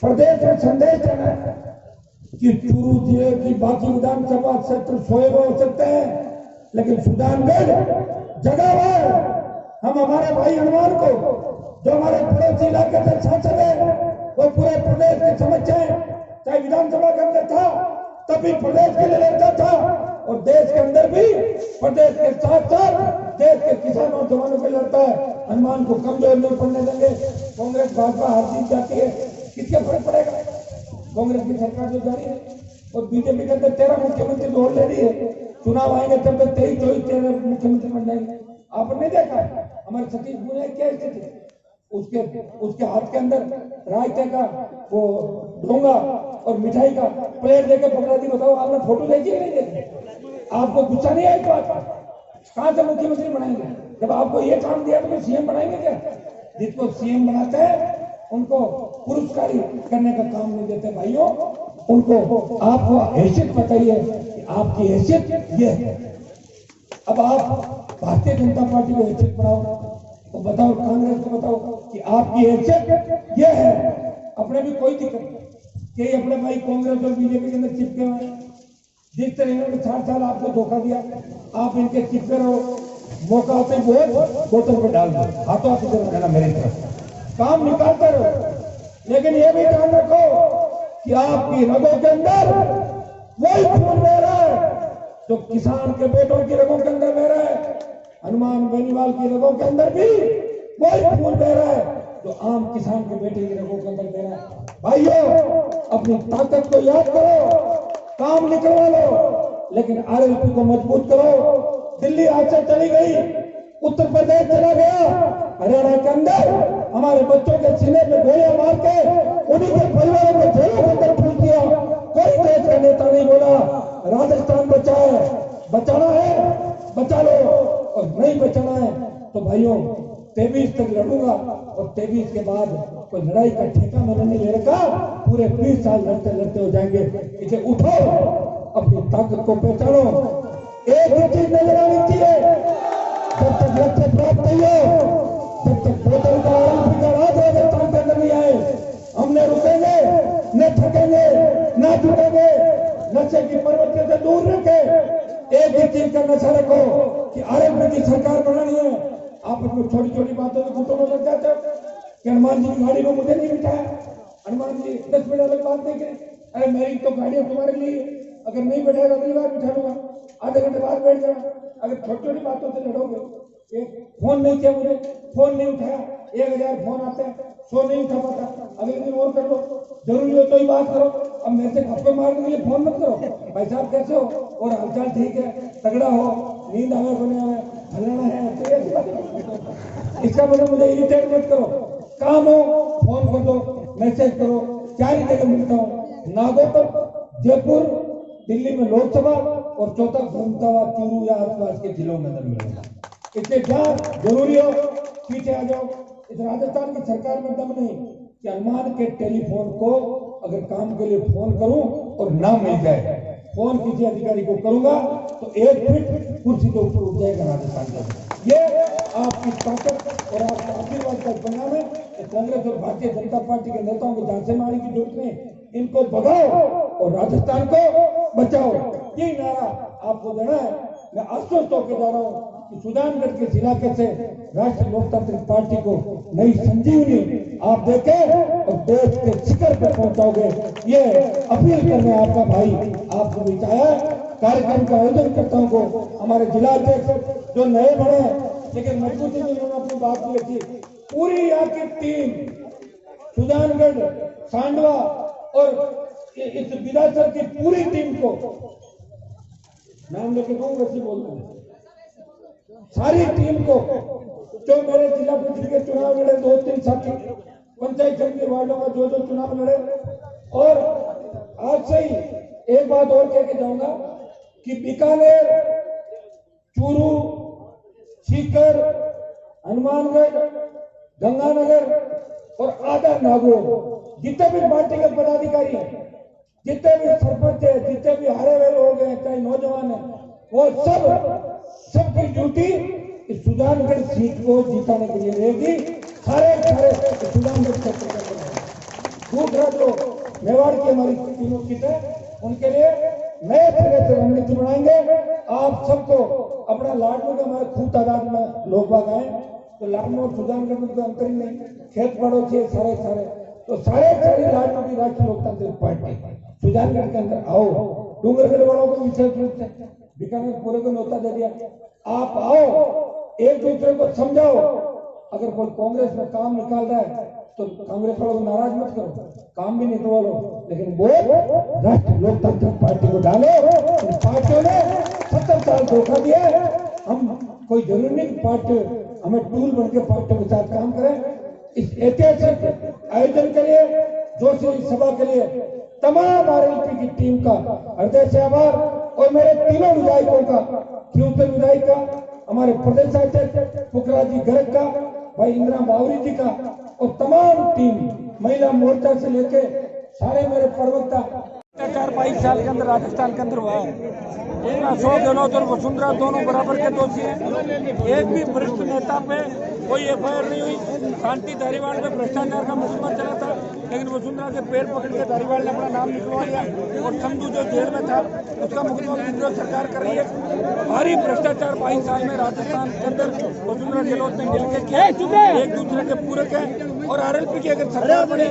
प्रदेश में संदेश देना कि चूरू जिले की बाकी विधानसभा क्षेत्र सोए हो सकते हैं, लेकिन सुजानगढ़ जगहवार हम हमारे भाई हनुमान को, जो हमारे पड़ोसी इलाके से सांसद है, वो पूरे प्रदेश की समस्याएं चाहे विधानसभा के अंदर था तब भी प्रदेश के लिए लड़ता था और देश के अंदर भी प्रदेश के साथ साथ देश के किसानों और जवानों के लड़ता है। हनुमान को कमजोर नहीं पड़ने देंगे। कांग्रेस भाजपा हार जीत जाती है, किसके फर्क पड़ेगा? कांग्रेस की सरकार जो जारी है और बीजेपी के अंदर 13 मुख्यमंत्री जोड़ ले रही है। चुनाव आएंगे तब तक 23-24 मुख्यमंत्री बन जाएंगे। आपने नहीं देखा हमारे सतीश पूजा क्या स्थिति, उसके हाथ के अंदर रायते का वो डोंगा और मिठाई का प्लेट लेकर पकड़ा दी। बताओ आपने फोटो देखी नहीं देखी? आपको गुस्सा नहीं आई? बात कहां से मुख्यमंत्री बनाएंगे? जब आपको ये काम दिया तो CM बनाएंगे क्या? जिसको CM बनाते हैं उनको पुरस्कारी करने का काम नहीं देते। भाइयों, उनको आपको हैसियत बताइए कि आपकी हैसियत ये है। अब आप भारतीय जनता पार्टी को हैसियत बनाओ तो बताओ, कांग्रेस को बताओ कि आपकी हैसियत ये है। अपने भी कोई दिक्कत नहीं कि अपने भाई कांग्रेस और बीजेपी के अंदर चिपके हुए, जिस तरह इन्होंने 4 साल आपको धोखा दिया, आप इनके चिपके रहो। मौका होते वोट बोतल पे डाल दो, हाथों हाथ इधर रहना, मेरी तरफ काम निकालते रहो। लेकिन ये भी ध्यान रखो कि आपकी रगों के अंदर वही खून बह रहा है जो किसान के बेटों की रगों के अंदर बह रहा है। हनुमान बेनीवाल की रगों के अंदर भी वही खून बह रहा है जो आम किसान के बेटे की रगों के अंदर बह रहा है। भाइयों, अपनी ताकत को याद करो, काम निकलवा लो, लेकिन RLP को मजबूत करो। दिल्ली आज से चली गई, उत्तर प्रदेश चला गया, हरियाणा के अंदर हमारे बच्चों के सीने पे गोलियां मार के उन्हीं के परिवारों को जेलों के अंदर फूल किया। कोई देश का नेता नहीं बोला राजस्थान बचाओ, बचाना है बचा लो, और नहीं बचाना है तो भाइयों 23 तक लड़ूंगा, और 23 के बाद कोई लड़ाई का ठेका मैंने नहीं ले रखा। पूरे 20 साल लड़ते लड़ते हो जाएंगे। इसे उठो, अपनी ताकत को पहचानो। एक ही चीज नजर आनी चाहिए, जब तक लक्ष्य प्राप्त नहीं हो, जब तक बोतल का ओलंपिक का राज राजस्थान के अंदर नहीं आए, हम न रुकेंगे, न थकेंगे, न झुकेंगे। नशे की प्रवृत्ति से दूर रखे। एक ही चीज का नशा रखो कि आरएलपी की सरकार बनानी है। आप अपनी छोटी छोटी बातों में घुटनों में लग जाते हो कि हनुमान जी की गाड़ी में मुझे नहीं बिठाया, हनुमान जी 10 मिनट अलग बात नहीं करी। अरे मेरी तो गाड़ी तुम्हारे लिए, अगर नहीं बैठेगा अगली बार बिठा लूंगा, आधे घंटे बाद बैठ जाना। अगर छोटी छोटी बातों से लड़ोगे, एक फोन नहीं किया मुझे, फोन नहीं उठाया, 1000 फोन आते हैं, 100 नहीं उठा पाता, अगले दिन और कर लो, जरूरी हो तो ही बात करो। अब मेरे से गप्पे मारने के लिए फोन मत करो। भाई साहब कैसे हो, और हालचाल ठीक है, तगड़ा हो, नींद आवे बने आवे, फलाना है, तो ऐसी बात इसका मतलब मुझे इरिटेट मत करो। काम हो फोन कर दो, मैसेज करो, 4 जगह मिलता हूँ, नागौर, जयपुर, दिल्ली में लोकसभा, और चौथा घूमता हुआ चूरू या आसपास के जिलों में मिलेगा। इसलिए क्या जरूरी हो पीछे आ जाओ। इस राजस्थान की सरकार में दम नहीं कि हनुमान के टेलीफोन को अगर काम के लिए फोन करूं और ना मिल जाए, फोन किसी अधिकारी को करूंगा तो 1 फीट कुर्सी के ऊपर उठ जाएगा राजस्थान का। ये आपकी ताकत और आपका आशीर्वाद का परिणाम है। कांग्रेस और भारतीय जनता पार्टी के नेताओं को झांसे मारने की जरूरत नहीं, इनको भगाओ और राजस्थान को बचाओ। ये नारा आपको देना है। मैं आश्वस्त होकर जा रहा हूँ कि सुजानगढ़ के इलाके से राष्ट्रीय लोकतांत्रिक पार्टी को नई संजीवनी आप देके और देश के शिखर पर पहुंचाओगे। ये अपील करने आपका भाई आपको बिचाया। कार्यक्रम का आयोजन करता हूँ को हमारे जिला अध्यक्ष जो नए बने लेकिन मजबूती में उन्होंने अपनी बात की रखी, पूरी आपकी टीम सुजानगढ़, सांडवा और इस विधानसभा की पूरी टीम को नाम लेके कहूँ वैसे बोल रहे हैं, सारी टीम को जो मेरे जिला परिषद के चुनाव लड़े 2-3 साथी, पंचायत समिति वार्डों का जो चुनाव लड़े, और आज से ही एक बात और कह के जाऊंगा कि बीकानेर, चूरू, सीकर, हनुमानगढ़, गंगानगर और आधा नागौर जितने भी पार्टी के पदाधिकारी हैं, जितने भी सरपंच है, जितने भी हारे हुए लोग हैं, चाहे नौजवान है, वो सबकी ड्यूटी इस सुजानगढ़ सीट को जीताने के लिए रहेगी। सारे सुजानगढ़ क्षेत्र के अंदर। दूसरा जो मेवाड़ की हमारी तीनों सीट है उनके लिए नए सिरे से रणनीति बनाएंगे। आप सबको अपना लाडनू का हमारे खूब तादाद में लोग बाग आए, तो लाडनू और सुजानगढ़ में तो अंतर ही नहीं, खेत पड़ोसी सारे तो सारे लाडनू की राष्ट्रीय लोकतांत्रिक पार्टी सुजानगढ़ के अंदर आओ। डूंगरगढ़ वालों को विशेष रूप से बीकानेर पूरे को न्योता दे दिया, आप आओ, एक दूसरे को समझाओ। अगर कोई कांग्रेस में काम निकाल रहा है तो कांग्रेस वालों को नाराज मत करो, काम भी निकलवा लो, लेकिन वो राष्ट्रीय लोकतांत्रिक पार्टी को डालो। इन पार्टियों ने 70 साल धोखा दिया है। हम कोई जरूरी नहीं पार्टी हमें टूल बन के पार्टियों के साथ काम करें। इस ऐतिहासिक आयोजन के लिए, जोशी सभा के लिए तमाम आरएलपी की टीम का हृदय से आभार, और मेरे तीनों विधायकों का, फ्यूचर विधायक का, हमारे प्रदेश अध्यक्ष पुखराज जी गर्ग का, भाई इंदिरा बावरी जी का, और तमाम टीम महिला मोर्चा से लेके सारे मेरे प्रवक्ता। 4-5 साल के अंदर राजस्थान के अंदर हुआ है, जिसमें अशोक गहलोत और वसुंधरा दोनों बराबर के दोषी हैं। एक भी वरिष्ठ नेता पे कोई एफआईआर नहीं हुई। शांति धारीवाल में भ्रष्टाचार का मुकदमा चला था, लेकिन वसुंधरा के पैर पकड़ के धारीवाल ने अपना नाम निकलवा लिया, और संधू जो जेल में था उसका मुकदमा केंद्र सरकार कर रही है। भारी भ्रष्टाचार 22 साल में राजस्थान के अंदर वसुंधरा गहलोत ने मिलकर किया, एक दूसरे के पूरक है। और आरएलपी की अगर सरकार बनी,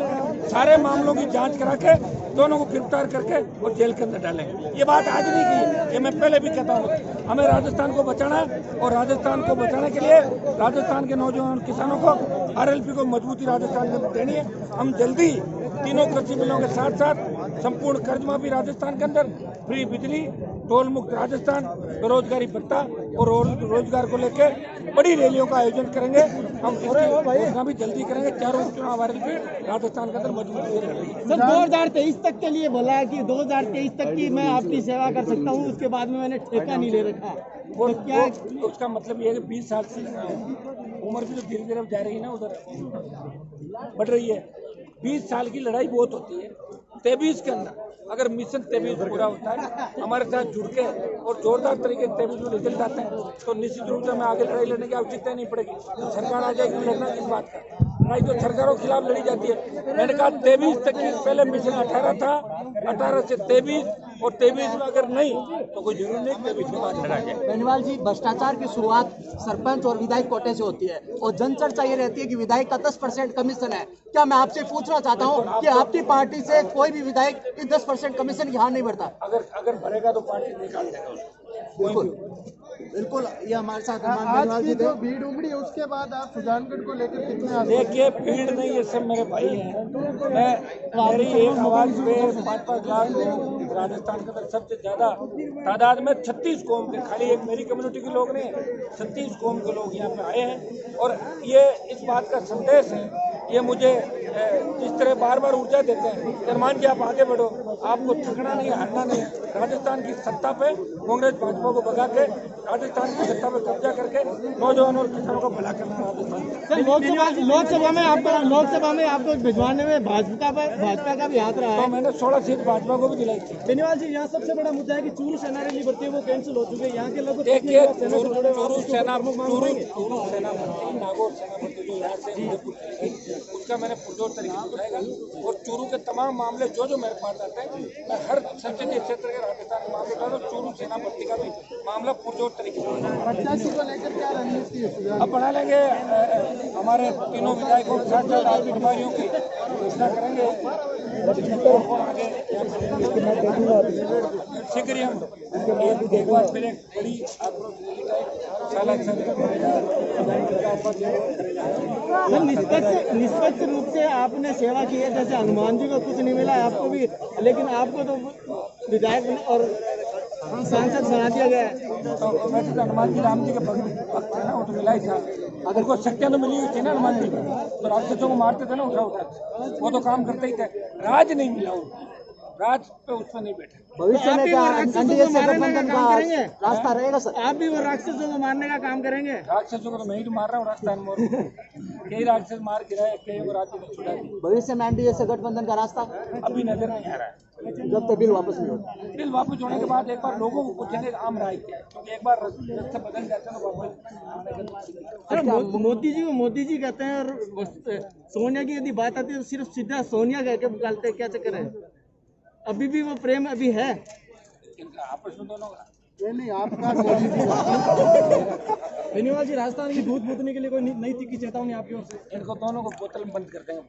सारे मामलों की जांच करा के दोनों को गिरफ्तार करके और जेल के अंदर डालेंगे। ये बात आज नहीं की, ये मैं पहले भी कहता हूँ। हमें राजस्थान को बचाना है, और राजस्थान को बचाने के लिए राजस्थान के नौजवान किसानों को, आरएलपी को मजबूती राजस्थान के अंदर देनी है। हम जल्दी तीनों कृषि बिलों के साथ साथ संपूर्ण कर्ज माफी राजस्थान के अंदर, फ्री बिजली, टोल मुक्त राजस्थान, बेरोजगारी भत्ता और रोजगार को लेकर बड़ी रैलियों का आयोजन करेंगे। हम घोषणा भी जल्दी करेंगे। चारों चुनाव वाले भी राजस्थान के अंदर मजबूत करेंगे। सर 2023 तक के लिए बोला है कि 2023 तक की मैं आपकी सेवा कर सकता हूँ, उसके बाद में मैंने ठेका नहीं ले रखा। और क्या उसका मतलब ये है कि 20 साल से उम्र भी तो धीरे धीरे जा रही है ना, उधर बढ़ रही है। 20 साल की लड़ाई बहुत होती है। 23 के अंदर अगर मिशन 23 पूरा होता है, हमारे साथ जुड़ के और जोरदार तरीके से 23 में निकल जाते हैं, तो निश्चित रूप से हमें आगे लड़ाई लड़ने की आवश्यकता नहीं पड़ेगी। सरकार आ जाएगी, लड़ना किस बात का? लड़ाई तो सरकारों के खिलाफ लड़ी जाती है। मैंने कहा 23 तक की, पहले मिशन 18 था, 18 से 23 और 23 में अगर नहीं तो कोई जरूरी नहीं 23 के बाद लड़ा जाए। बेनीवाल जी, भ्रष्टाचार की शुरुआत सरपंच और विधायक कोटे से होती है और जनचर्चा ये रहती है कि विधायक का 10% कमीशन है। क्या मैं आपसे पूछना चाहता हूँ कि आपकी पार्टी से कोई भी विधायक इस 10% कमीशन की हार नहीं बढ़ता? अगर भरेगा तो पार्टी निकाल देगा। बिल्कुल बिल्कुल, ये हमारे साथ आज की जो भीड़ उमड़ी है उसके बाद आप सुजानगढ़ को लेकर कितने देखिए, भीड़ नहीं, ये सब मेरे भाई हैं। मेरी एक आवाज पे 5-5 लाख लोग राजस्थान के अंदर सबसे ज्यादा तादाद में 36 कौम के, खाली एक मेरी कम्युनिटी के लोग नहीं, 36 कौम के लोग यहाँ पे आए हैं। और ये इस बात का संदेश है, ये मुझे जिस तरह बार बार ऊर्जा देते हैं, निर्माण जी आप आगे बढ़ो, आपको थकना नहीं, हारना नहीं है। राजस्थान की सत्ता पे कांग्रेस भाजपा को भगा के राजस्थान की सत्ता पे कब्जा करके नौजवानों और किसानों का भला करना राजस्थान। लोकसभा में आपको भिजवाने में भाजपा का भी हाथ रहा है। तो मैंने 16 सीट भाजपा को भी दिलाई थी। बेनीवाल जी, यहाँ सबसे बड़ा मुद्दा है कि चूरू सेना रैली बढ़ती है, वो कैंसिल हो चुकी है। यहाँ के लोग देखिए, चूरू सेना भर्ती, नागौर सेना भर्ती जो यहाँ से उदयपुर चली गई, उसका मैंने पुरजोर तरीके से उठाएगा। और चूरू के तमाम मामले जो मेरे पास आते हैं, मैं हर संसदीय क्षेत्र के राजस्थान के मामले उठाता हूँ। चूरू सेना भर्ती का भी मामला पुरजोर तरीके से प्रत्याशी को लेकर क्या रणनीति है? अब बढ़ा लेंगे। हमारे तीनों विधायकों के साथ साथ आगे प्रभारियों की घोषणा करेंगे। शीघ्र ही हम एक बार फिर एक बड़ी आक्रोश रैली निष्पक्ष रूप से आपने सेवा की है। जैसे हनुमान जी को कुछ नहीं मिला, आपको भी, लेकिन आपको तो विधायक और सांसद बना दिया गया है। तो वैसे तो हनुमान जी राम जी के भक्त है ना, वो तो मिला ही था। अगर कोई शक्तियाँ तो मिली हुई थी ना हनुमान जी को, तो राक्षसों को मारते थे ना उठा, वो तो काम करते ही थे। राज नहीं मिला उनको, राज पे उसमें नहीं बैठे। भविष्य में क्या एनडीए से गठबंधन का रास्ता रहेगा सर? आप भी वो राक्षसों को मारने का काम करेंगे? राक्षसों को तो मैं ही मार रहा हूँ राजस्थान में। कई राक्षस मार गिराए, कई वो राज्य में छुड़ा दिए। भविष्य में एनडीए से गठबंधन का रास्ता अभी नजर नहीं आ रहा है। जब तक बिल वापस नहीं होता। बिल वापस होने के बाद एक बार लोगों को पूछेंगे आम राय क्या है, क्योंकि एक बार रास्ते बदल जाते हैं तो वापस। मोदी जी कहते हैं, और सोनिया की यदि बात आती है तो सिर्फ सीधा सोनिया कह के निकालते हैं। क्या चक्कर है? अभी भी वो प्रेम अभी है आपस में दोनों का? ये नहीं आपका बेनीवाल जी, राजस्थान की दूध पूतने के लिए कोई नई तीखी चेतावनी आपकी ओर से? इनको दोनों को बोतल में बंद कर देंगे।